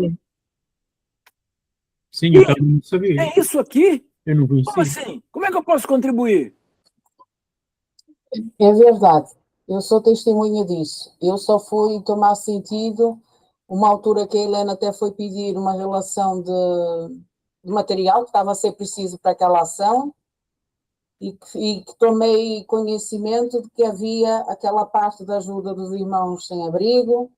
Sim, eu também não sabia. É isso aqui? Eu não conhecia. Como assim? Como é que eu posso contribuir? É verdade, eu sou testemunha disso. Eu só fui tomar sentido uma altura que a Helena até foi pedir uma relação de material que estava a ser preciso para aquela ação e que tomei conhecimento de que havia aquela parte da ajuda dos irmãos sem abrigo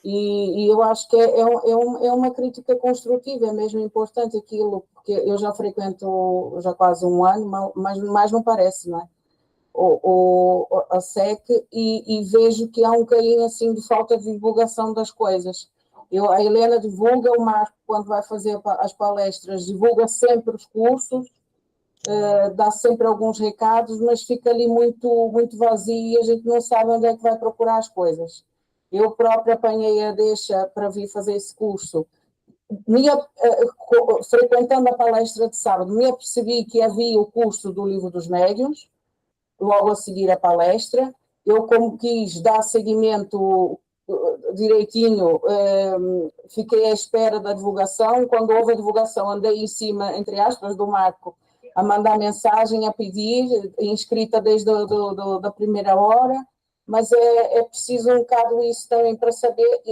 e eu acho que é uma crítica construtiva, é mesmo importante aquilo, porque eu já frequento já quase um ano, mas mais não parece, não é? A SEC e vejo que há um bocadinho assim de falta de divulgação das coisas. A Helena divulga, o Marco, quando vai fazer as palestras, divulga sempre os cursos, dá sempre alguns recados, mas fica ali muito, muito vazio e a gente não sabe onde é que vai procurar as coisas. Eu própria apanhei a deixa para vir fazer esse curso. Frequentando a palestra de sábado, me apercebi que havia o curso do Livro dos Médiuns, logo a seguir a palestra. Eu, como quis dar seguimento direitinho, fiquei à espera da divulgação. Quando houve a divulgação, andei em cima, entre aspas, do Marco, a mandar mensagem, a pedir, inscrita desde da primeira hora, mas é preciso um bocado isso também para saber.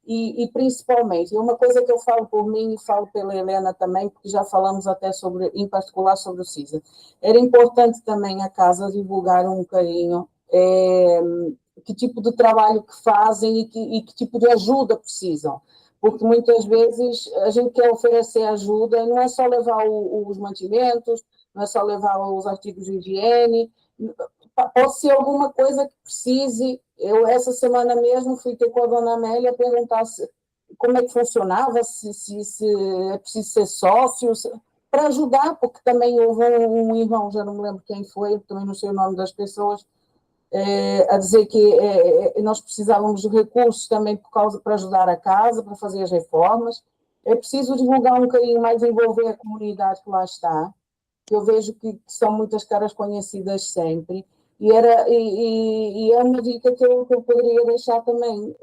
E principalmente, uma coisa que eu falo por mim e falo pela Helena também, porque já falamos até sobre, em particular sobre o CISA, era importante também a casa divulgar um bocadinho que tipo de trabalho que fazem e que tipo de ajuda precisam. Porque muitas vezes a gente quer oferecer ajuda, não é só levar os mantimentos, não é só levar os artigos de higiene, pode ser alguma coisa que precise. Eu, essa semana mesmo, fui ter com a dona Amélia perguntar como é que funcionava, se é preciso ser sócio, para ajudar, porque também houve um irmão, já não me lembro quem foi, também não sei o nome das pessoas, a dizer que nós precisávamos de recursos também para ajudar a casa, para fazer as reformas. É preciso divulgar um bocadinho mais, envolver a comunidade que lá está, que eu vejo que são muitas caras conhecidas sempre, e é uma dica que eu poderia deixar também,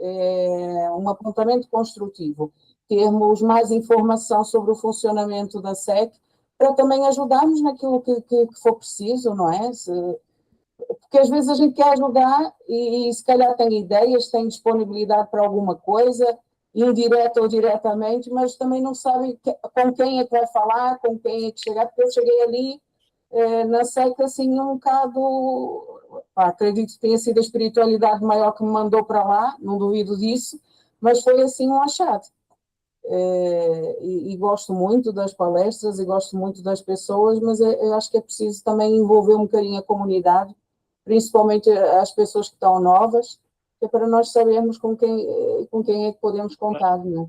um apontamento construtivo, termos mais informação sobre o funcionamento da SEC, para também ajudarmos naquilo que for preciso, não é? Porque às vezes a gente quer ajudar e se calhar tem ideias, tem disponibilidade para alguma coisa, indireta ou diretamente, mas também não sabe com quem é que vai falar, com quem é que chegar, porque eu cheguei ali na seca assim um bocado, acredito que tenha sido a espiritualidade maior que me mandou para lá, não duvido disso, mas foi assim um achado. E gosto muito das palestras e gosto muito das pessoas, mas eu acho que é preciso também envolver um bocadinho a comunidade, principalmente as pessoas que estão novas, que é para nós sabermos com quem é que podemos contar. Né?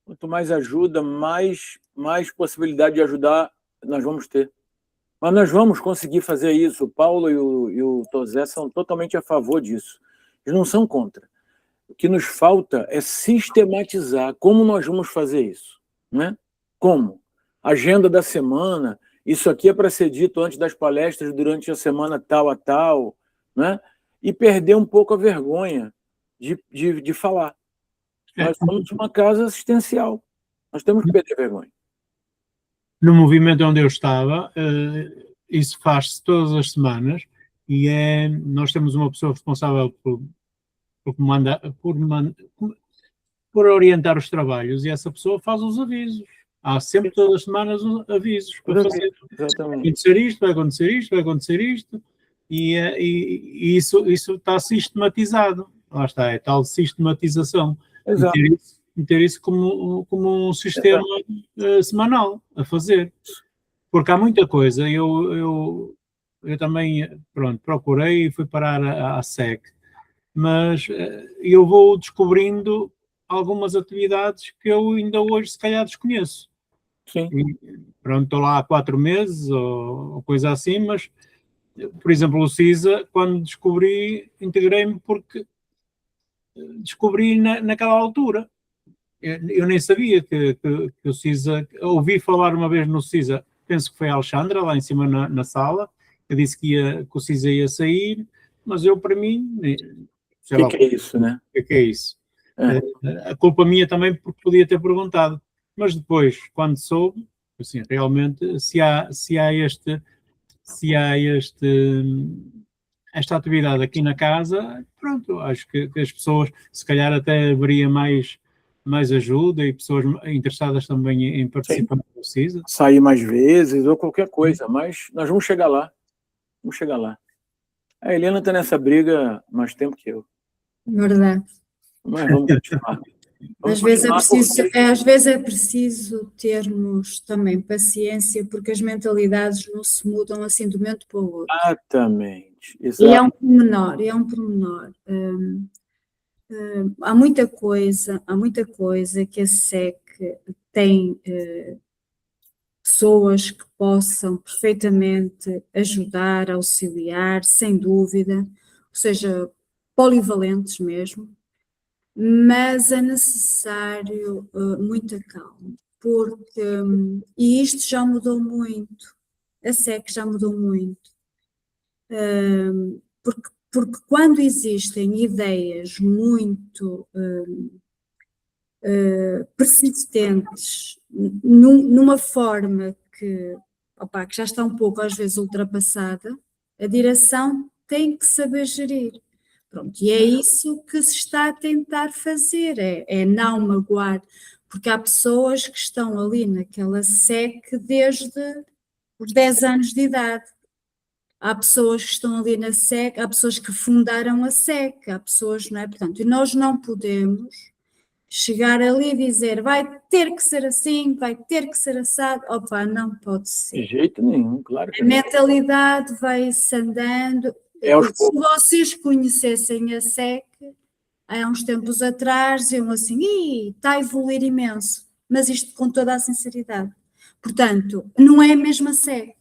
Quanto mais ajuda, mais possibilidade de ajudar nós vamos ter. Mas nós vamos conseguir fazer isso. O Paulo e o Tosé são totalmente a favor disso. Eles não são contra. O que nos falta é sistematizar como nós vamos fazer isso. Né? Como? Agenda da semana, isso aqui é para ser dito antes das palestras, durante a semana tal a tal, né? E perder um pouco a vergonha de falar. Nós somos uma casa assistencial. Nós temos que perder vergonha. No movimento onde eu estava, isso faz-se todas as semanas e nós temos uma pessoa responsável por orientar os trabalhos e essa pessoa faz os avisos. Há sempre todas as semanas os avisos para fazer. Vai acontecer isto, vai acontecer isto, vai acontecer isto e isso está sistematizado. Lá está, é tal sistematização. Exato. Meter isso como um sistema semanal a fazer. Porque há muita coisa. Eu também, pronto, procurei e fui parar à SEC, mas eu vou descobrindo algumas atividades que eu ainda hoje se calhar desconheço. Sim. E, pronto, estou lá há 4 meses ou coisa assim, mas, por exemplo, o CISA, quando descobri, integrei-me porque descobri naquela altura. Eu nem sabia que o CISA, ouvi falar uma vez no CISA, penso que foi a Alexandra, lá em cima na sala, eu disse que o CISA ia sair, mas eu, para mim, sei lá. O que é isso, né? O que é isso? A culpa minha também, porque podia ter perguntado, mas depois, quando soube, assim, realmente, se há esta atividade aqui na casa, pronto, acho que as pessoas, se calhar até haveria mais ajuda e pessoas interessadas também em participar do CISA. Sair mais vezes ou qualquer coisa, mas nós vamos chegar lá. Vamos chegar lá. A Helena está nessa briga há mais tempo que eu. Verdade. Mas vamos continuar. Às vezes é preciso termos também paciência, porque as mentalidades não se mudam assim de um momento para o outro. Exatamente. E é um pormenor. Há muita coisa que a SEC tem pessoas que possam perfeitamente ajudar, auxiliar, sem dúvida, ou seja, polivalentes mesmo, mas é necessário muita calma, porque, e isto já mudou muito, a SEC já mudou muito, porque quando existem ideias muito persistentes, numa forma que opá, que já está um pouco às vezes ultrapassada, a direção tem que saber gerir. Pronto, e é isso que se está a tentar fazer, é não magoar, porque há pessoas que estão ali naquela SEC desde os 10 anos de idade. Há pessoas que estão ali na SEC, há pessoas que fundaram a SEC, há pessoas, não é? Portanto, e nós não podemos chegar ali e dizer vai ter que ser assim, vai ter que ser assado. Opa, não pode De ser. jeito nenhum, claro que A não. mentalidade vai-se andando. aos Se poucos. vocês conhecessem a SEC, há uns tempos atrás, diziam assim, está a evoluir imenso, mas isto com toda a sinceridade. Portanto, não é a mesma SEC.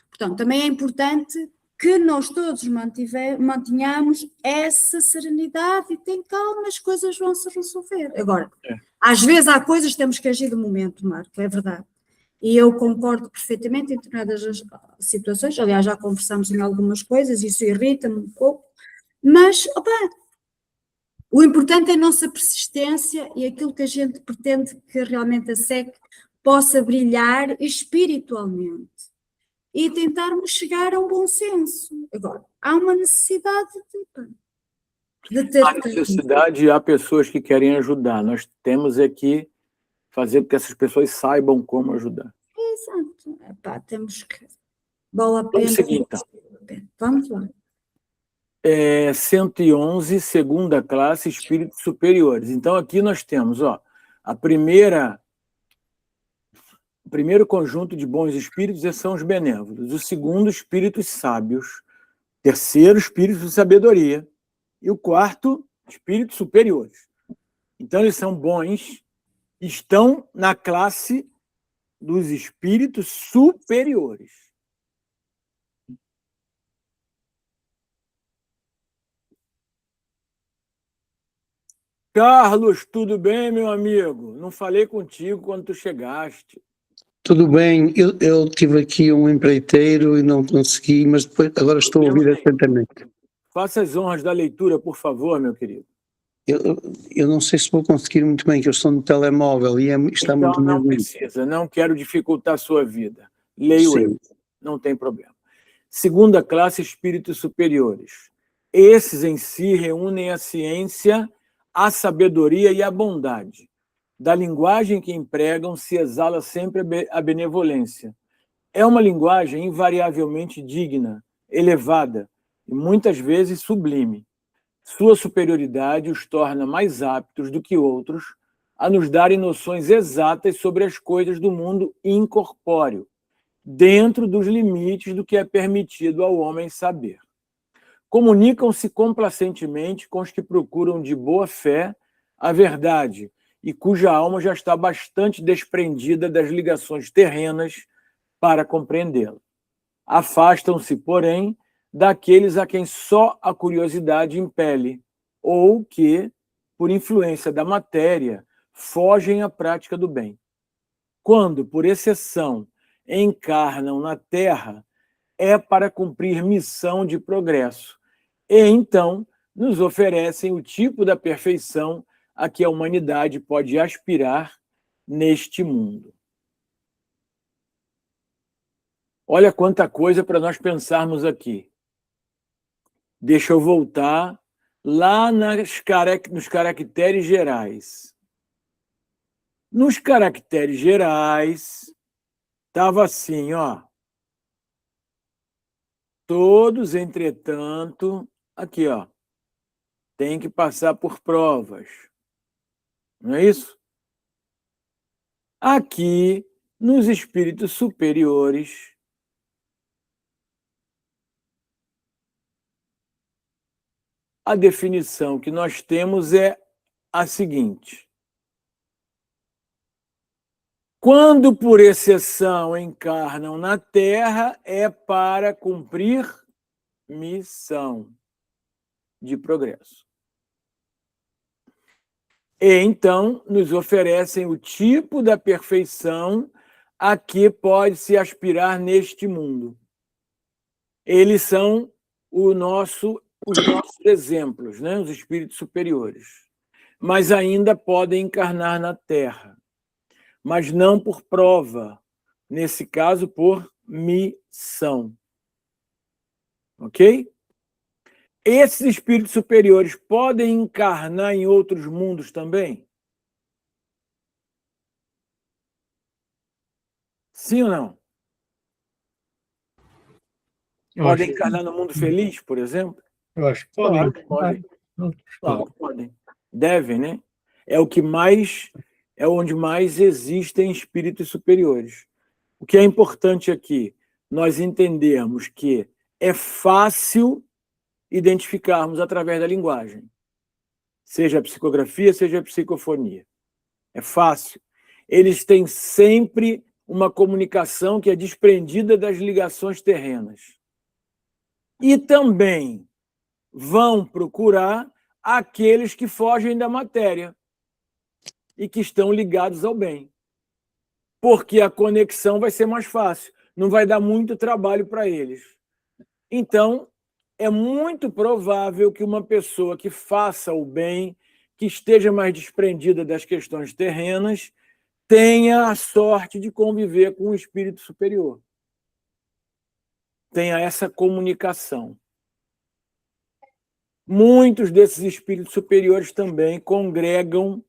Portanto, também é importante que nós todos mantenhamos essa serenidade e tem calma, as coisas vão se resolver. Agora, às vezes há coisas que temos que agir de momento, Marco, é verdade. E eu concordo perfeitamente em determinadas situações, aliás, já conversamos em algumas coisas, isso irrita-me um pouco, mas, opa, o importante é a nossa persistência e aquilo que a gente pretende que realmente a SEC possa brilhar espiritualmente e tentarmos chegar a um bom senso. Agora, há uma necessidade de ter... Há necessidade e há pessoas que querem ajudar. Nós temos que fazer com que essas pessoas saibam como ajudar. Exato. Epá, temos que... Vale a pena. Vamos seguir, então. Vamos lá. 111, segunda classe, espíritos superiores. Então, aqui nós temos, o primeiro conjunto de bons espíritos são os benévolos. O segundo, espíritos sábios. Terceiro, espíritos de sabedoria. E o quarto, espíritos superiores. Então, eles são bons, estão na classe dos espíritos superiores. Carlos, tudo bem, meu amigo? Não falei contigo quando tu chegaste. Tudo bem, eu tive aqui um empreiteiro e não consegui, mas depois, agora estou a ouvir atentamente. Faça as honras da leitura, por favor, meu querido. Eu não sei se vou conseguir muito bem, que eu estou no telemóvel e está Então, muito não bonito. precisa, não quero dificultar a sua vida. Leio Sim. eu, não tem problema. Segunda classe, espíritos superiores. Esses em si reúnem a ciência, a sabedoria e a bondade. Da linguagem que empregam se exala sempre a benevolência. É uma linguagem invariavelmente digna, elevada e muitas vezes sublime. Sua superioridade os torna mais aptos do que outros a nos darem noções exatas sobre as coisas do mundo incorpóreo, dentro dos limites do que é permitido ao homem saber. Comunicam-se complacentemente com os que procuram de boa fé a verdade e cuja alma já está bastante desprendida das ligações terrenas para compreendê-la. Afastam-se, porém, daqueles a quem só a curiosidade impele, ou que, por influência da matéria, fogem à prática do bem. Quando, por exceção, encarnam na Terra, é para cumprir missão de progresso, e então nos oferecem o tipo da perfeição a que a humanidade pode aspirar neste mundo. Olha quanta coisa para nós pensarmos aqui. Deixa eu voltar lá nos caracteres gerais. Nos caracteres gerais, estava assim, ó. Todos, entretanto, aqui, ó, tem que passar por provas. Não é isso? Aqui, nos espíritos superiores, a definição que nós temos é a seguinte: quando por exceção encarnam na Terra, é para cumprir missão de progresso. E então nos oferecem o tipo da perfeição a que pode-se aspirar neste mundo. Eles são os nossos exemplos, né? Os espíritos superiores. Mas ainda podem encarnar na Terra. Mas não por prova, nesse caso por missão. Ok? Esses espíritos superiores podem encarnar em outros mundos também? Sim ou não? Podem encarnar no mundo feliz, por exemplo? Eu acho que podem. Claro que podem. Claro que podem. Devem, né? É onde mais existem espíritos superiores. O que é importante aqui, nós entendermos que é fácil identificarmos através da linguagem, seja a psicografia, seja a psicofonia. É fácil. Eles têm sempre uma comunicação que é desprendida das ligações terrenas. E também vão procurar aqueles que fogem da matéria e que estão ligados ao bem. Porque a conexão vai ser mais fácil, não vai dar muito trabalho para eles. Então, é muito provável que uma pessoa que faça o bem, que esteja mais desprendida das questões terrenas, tenha a sorte de conviver com um espírito superior. Tenha essa comunicação. Muitos desses espíritos superiores também congregam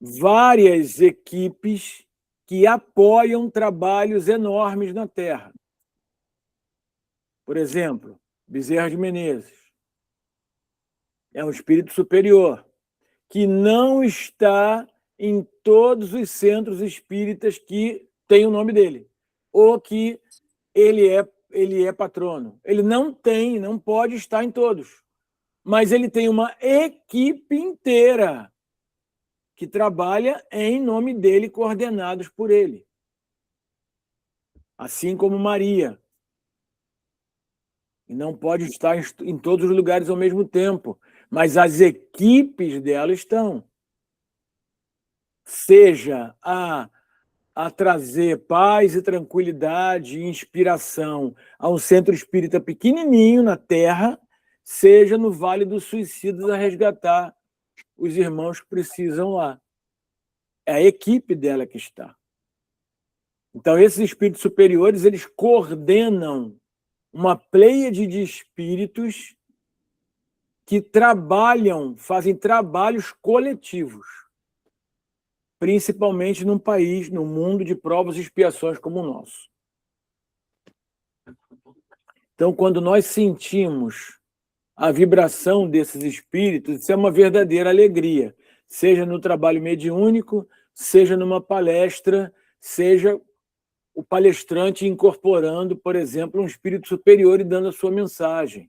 várias equipes que apoiam trabalhos enormes na Terra. Por exemplo, Bezerra de Menezes é um espírito superior que não está em todos os centros espíritas que têm o nome dele, ou que ele é patrono. Ele não pode estar em todos, mas ele tem uma equipe inteira que trabalha em nome dele, coordenados por ele. Assim como Maria. E não pode estar em todos os lugares ao mesmo tempo, mas as equipes dela estão. Seja a trazer paz e tranquilidade e inspiração a um centro espírita pequenininho na Terra, seja no Vale dos Suicidas a resgatar os irmãos que precisam lá. É a equipe dela que está. Então, esses espíritos superiores, eles coordenam uma pleiade de espíritos que fazem trabalhos coletivos, principalmente num país, num mundo de provas e expiações como o nosso. Então, quando nós sentimos a vibração desses espíritos, isso é uma verdadeira alegria, seja no trabalho mediúnico, seja numa palestra, seja o palestrante incorporando, por exemplo, um espírito superior e dando a sua mensagem,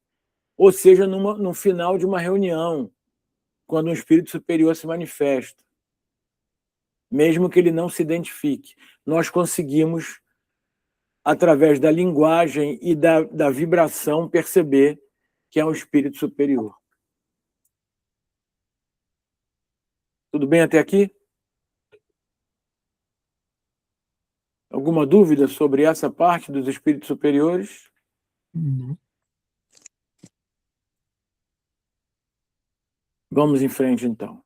ou seja, no final de uma reunião, quando um espírito superior se manifesta. Mesmo que ele não se identifique, nós conseguimos, através da linguagem e da vibração, perceber que é um espírito superior. Tudo bem até aqui? Alguma dúvida sobre essa parte dos espíritos superiores? Não. Vamos em frente, então.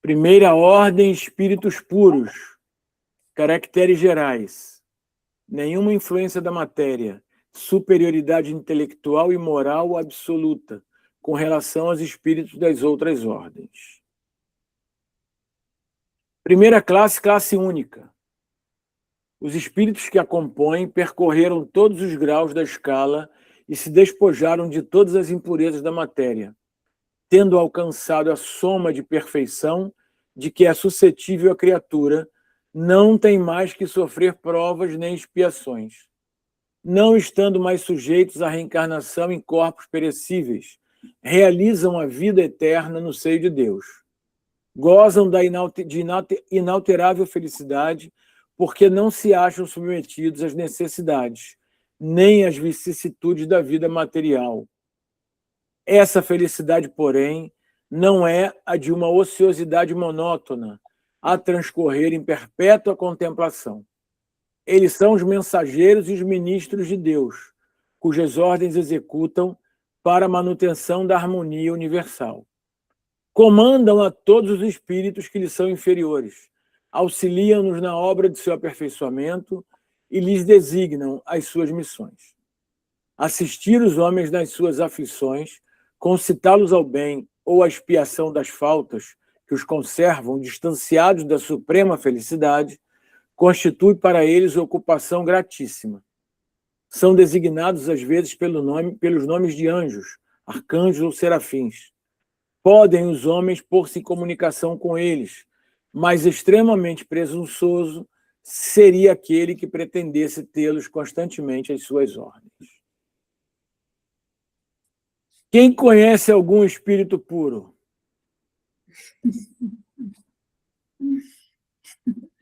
Primeira ordem, espíritos puros. Caracteres gerais. Nenhuma influência da matéria. Superioridade intelectual e moral absoluta com relação aos espíritos das outras ordens. Primeira classe, classe única. Os espíritos que a compõem percorreram todos os graus da escala e se despojaram de todas as impurezas da matéria, tendo alcançado a soma de perfeição de que é suscetível a criatura, não tem mais que sofrer provas nem expiações, não estando mais sujeitos à reencarnação em corpos perecíveis, realizam a vida eterna no seio de Deus. Gozam de inalterável felicidade, porque não se acham submetidos às necessidades, nem às vicissitudes da vida material. Essa felicidade, porém, não é a de uma ociosidade monótona, a transcorrer em perpétua contemplação. Eles são os mensageiros e os ministros de Deus, cujas ordens executam para a manutenção da harmonia universal. Comandam a todos os espíritos que lhes são inferiores, auxiliam-nos na obra de seu aperfeiçoamento e lhes designam as suas missões. Assistir os homens nas suas aflições, concitá-los ao bem ou à expiação das faltas que os conservam distanciados da suprema felicidade, constitui para eles ocupação gratíssima. São designados às vezes pelos nomes de anjos, arcanjos ou serafins. Podem os homens pôr-se em comunicação com eles, mas extremamente presunçoso seria aquele que pretendesse tê-los constantemente às suas ordens. Quem conhece algum espírito puro?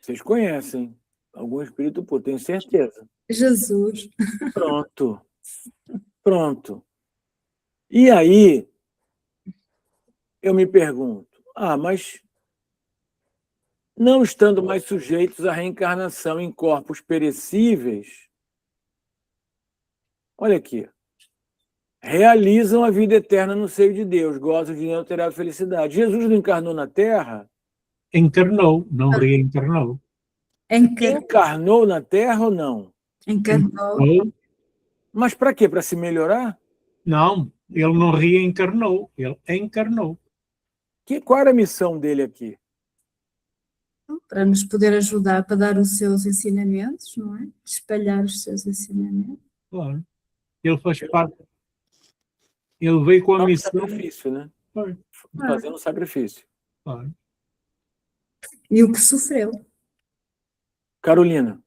Vocês conhecem algum espírito puro, tenho certeza. Jesus. Pronto. Pronto. E aí, eu me pergunto, mas não estando mais sujeitos à reencarnação em corpos perecíveis, olha aqui, realizam a vida eterna no seio de Deus, gozam de inalterável felicidade. Jesus não encarnou na Terra? Encarnou, não reencarnou. Encarnou na Terra ou não? Encarnou. Mas para quê? Para se melhorar? Não, ele não reencarnou, ele encarnou. Qual era a missão dele aqui? Para nos poder ajudar, para dar os seus ensinamentos, não é? Espalhar os seus ensinamentos. Claro. Ele faz parte. Ele veio com a missão. Sacrifício, né? Foi. Fazendo sacrifício. Claro. E o que sofreu. Carolina.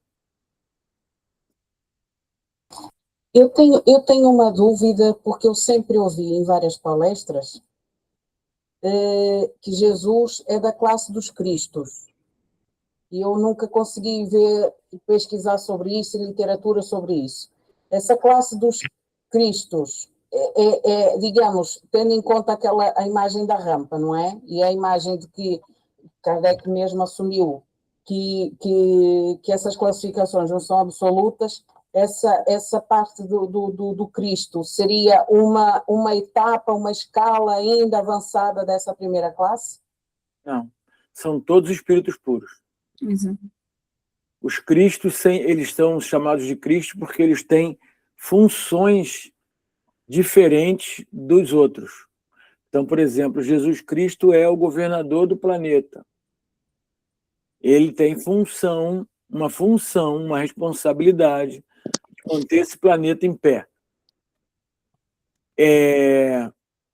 Eu tenho uma dúvida, porque eu sempre ouvi em várias palestras que Jesus é da classe dos Cristos. E eu nunca consegui ver e pesquisar sobre isso, literatura sobre isso. Essa classe dos Cristos digamos, tendo em conta a imagem da rampa, não é? E a imagem de que Kardec mesmo assumiu que essas classificações não são absolutas, essa parte do Cristo seria uma etapa, uma escala ainda avançada dessa primeira classe? Não, são todos espíritos puros. Exato. Os Cristos, eles são chamados de Cristo porque eles têm funções diferentes dos outros. Então, por exemplo, Jesus Cristo é o governador do planeta. Ele tem uma responsabilidade de manter esse planeta em pé.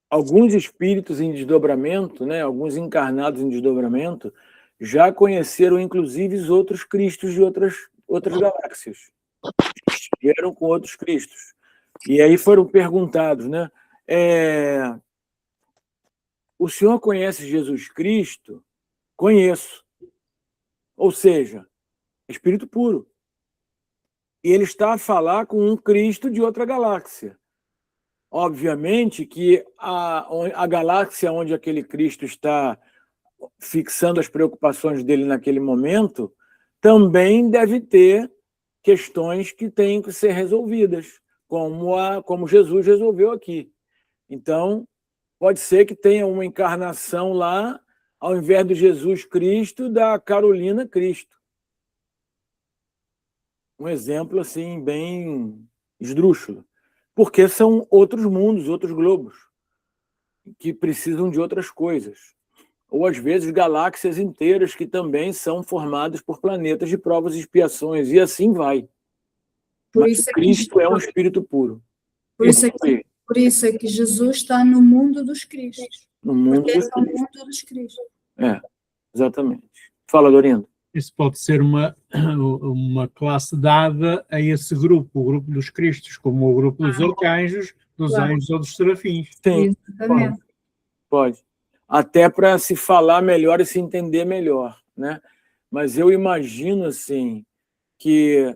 Alguns espíritos em desdobramento, né, alguns encarnados em desdobramento, já conheceram, inclusive, os outros Cristos de outras galáxias. Estiveram com outros Cristos. E aí foram perguntados, né? O senhor conhece Jesus Cristo? Conheço. Ou seja, espírito puro. E ele está a falar com um Cristo de outra galáxia. Obviamente que a galáxia onde aquele Cristo está fixando as preocupações dele naquele momento também deve ter questões que têm que ser resolvidas, como Jesus resolveu aqui. Então, pode ser que tenha uma encarnação lá, ao invés de Jesus Cristo, da Carolina Cristo. Um exemplo assim bem esdrúxulo. Porque são outros mundos, outros globos, que precisam de outras coisas. Ou, às vezes, galáxias inteiras que também são formadas por planetas de provas e expiações, e assim vai. Mas Cristo é um espírito puro. Por isso é que Jesus está no mundo dos Cristos. No mundo dos Cristos. Mundo dos Cristos. Exatamente. Fala, Dorindo. Isso pode ser uma classe dada a esse grupo, o grupo dos Cristos, como o grupo dos arcanjos, dos anjos ou dos serafins. Sim, pode. Até para se falar melhor e se entender melhor, né? Mas eu imagino assim que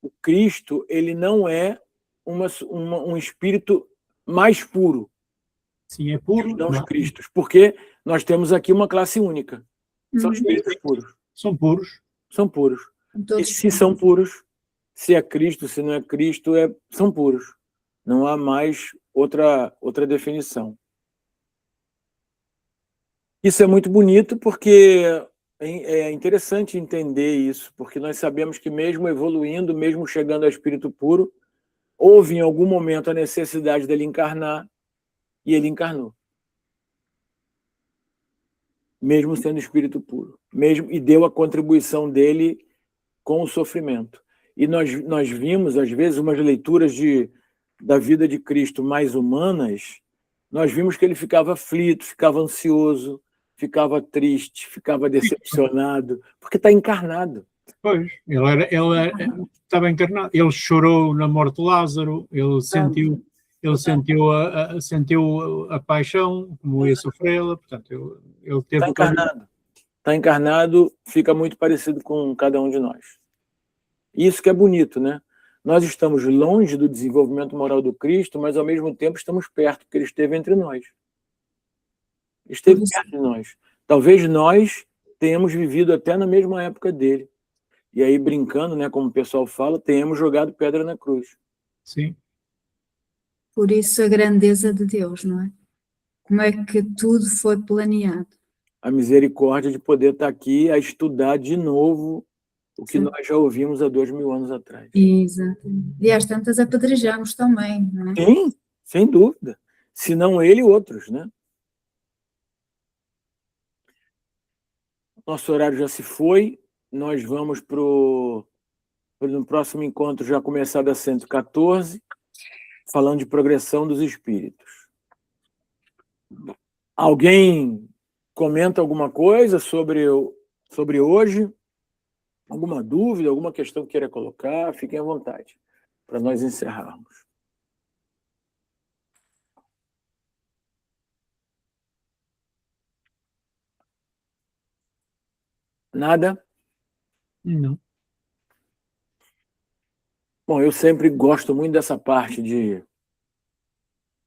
o Cristo ele não é um espírito mais puro. Sim, é puro. Não os Cristos, porque nós temos aqui uma classe única. São espíritos puros. São puros. São puros. E se são puros, se é Cristo, se não é Cristo, são puros. Não há mais outra definição. Isso é muito bonito porque é interessante entender isso, porque nós sabemos que mesmo evoluindo, mesmo chegando ao espírito puro, houve em algum momento a necessidade dele encarnar, e ele encarnou. Mesmo sendo espírito puro. E deu a contribuição dele com o sofrimento. E nós vimos, às vezes, umas leituras da vida de Cristo mais humanas, nós vimos que ele ficava aflito, ficava ansioso, ficava triste, ficava decepcionado, porque está encarnado. Pois, ele estava encarnado. Ele chorou na morte de Lázaro, ele sentiu a paixão, como ia sofrê-la, portanto, ele teve... Está encarnado. Está encarnado, fica muito parecido com cada um de nós. Isso que é bonito, né? Nós estamos longe do desenvolvimento moral do Cristo, mas ao mesmo tempo estamos perto, porque ele esteve entre nós. Esteve perto de nós. Talvez nós tenhamos vivido até na mesma época dele. E aí, brincando, né, como o pessoal fala, tenhamos jogado pedra na cruz. Sim. Por isso a grandeza de Deus, não é? Como é que tudo foi planeado. A misericórdia de poder estar aqui a estudar de novo o que nós já ouvimos há 2000 anos atrás. Exato. E às tantas apedrejamos também, não é? Sim, sem dúvida. Se não ele, outros, né? Nosso horário já se foi. Nós vamos no próximo encontro já começar da 114, falando de progressão dos espíritos. Alguém comenta alguma coisa sobre hoje? Alguma dúvida, alguma questão que queira colocar? Fiquem à vontade, para nós encerrarmos. Nada? Não. Bom, eu sempre gosto muito dessa parte de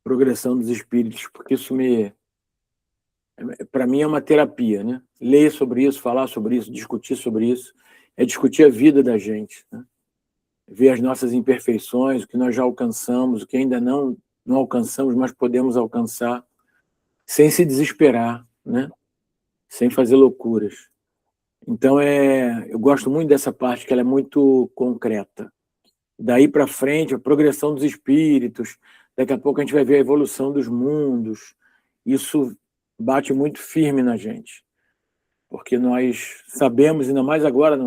progressão dos espíritos, porque isso para mim é uma terapia, né? Ler sobre isso, falar sobre isso, discutir sobre isso, é discutir a vida da gente, né? Ver as nossas imperfeições, o que nós já alcançamos, o que ainda não alcançamos, mas podemos alcançar, sem se desesperar, né? Sem fazer loucuras. Então, eu gosto muito dessa parte, que ela é muito concreta. Daí para frente, a progressão dos espíritos, daqui a pouco a gente vai ver a evolução dos mundos. Isso bate muito firme na gente, porque nós sabemos, ainda mais agora,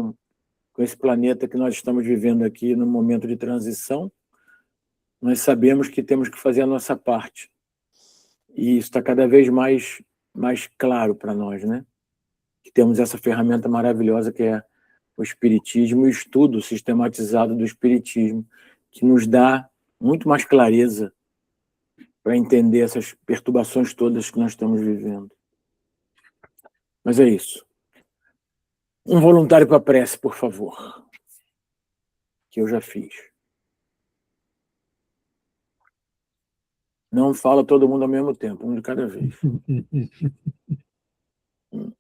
com esse planeta que nós estamos vivendo aqui, no momento de transição, nós sabemos que temos que fazer a nossa parte. E isso está cada vez mais claro para nós, né? Que temos essa ferramenta maravilhosa que é o Espiritismo e o estudo sistematizado do Espiritismo, que nos dá muito mais clareza para entender essas perturbações todas que nós estamos vivendo. Mas é isso. Um voluntário para a prece, por favor. Que eu já fiz. Não fala todo mundo ao mesmo tempo, um de cada vez.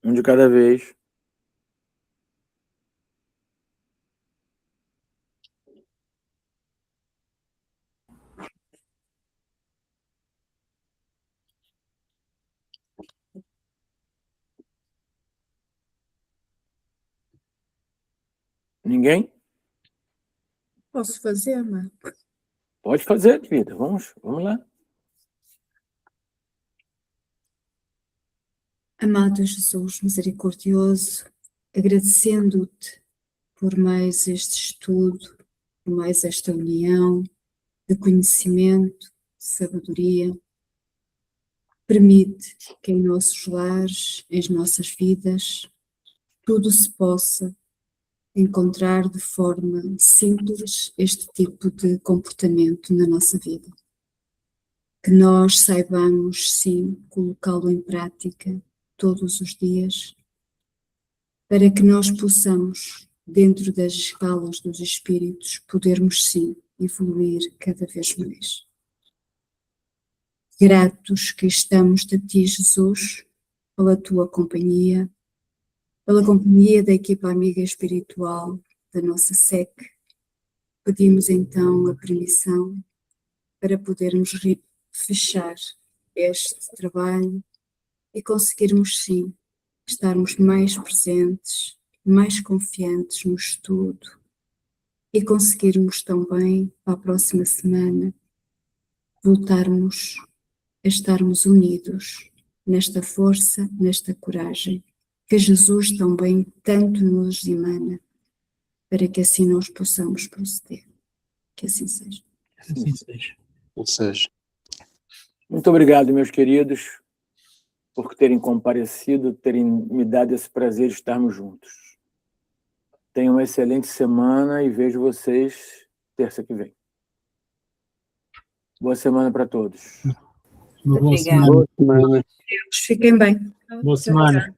Um de cada vez. Ninguém? Posso fazer, mas... Pode fazer, querida. Vamos lá. Amado Jesus misericordioso, agradecendo-te por mais este estudo, por mais esta união de conhecimento, de sabedoria, permite que em nossos lares, em nossas vidas, tudo se possa encontrar de forma simples este tipo de comportamento na nossa vida. Que nós saibamos, sim, colocá-lo em prática todos os dias, para que nós possamos, dentro das escalas dos espíritos, podermos, sim, evoluir cada vez mais. Gratos que estamos de ti, Jesus, pela tua companhia, pela companhia da equipa amiga espiritual da nossa SEC, pedimos então a permissão para podermos fechar este trabalho e conseguirmos sim estarmos mais presentes, mais confiantes no estudo e conseguirmos também, para a próxima semana, voltarmos a estarmos unidos nesta força, nesta coragem, que Jesus também tanto nos emana, para que assim nós possamos proceder. Que assim seja. Assim seja. Ou seja, Muito obrigado, meus queridos, por terem comparecido, terem me dado esse prazer de estarmos juntos. Tenham uma excelente semana e vejo vocês terça que vem. Boa semana para todos. Uma boa Obrigada. semana. boa semana. Fiquem bem. Boa semana.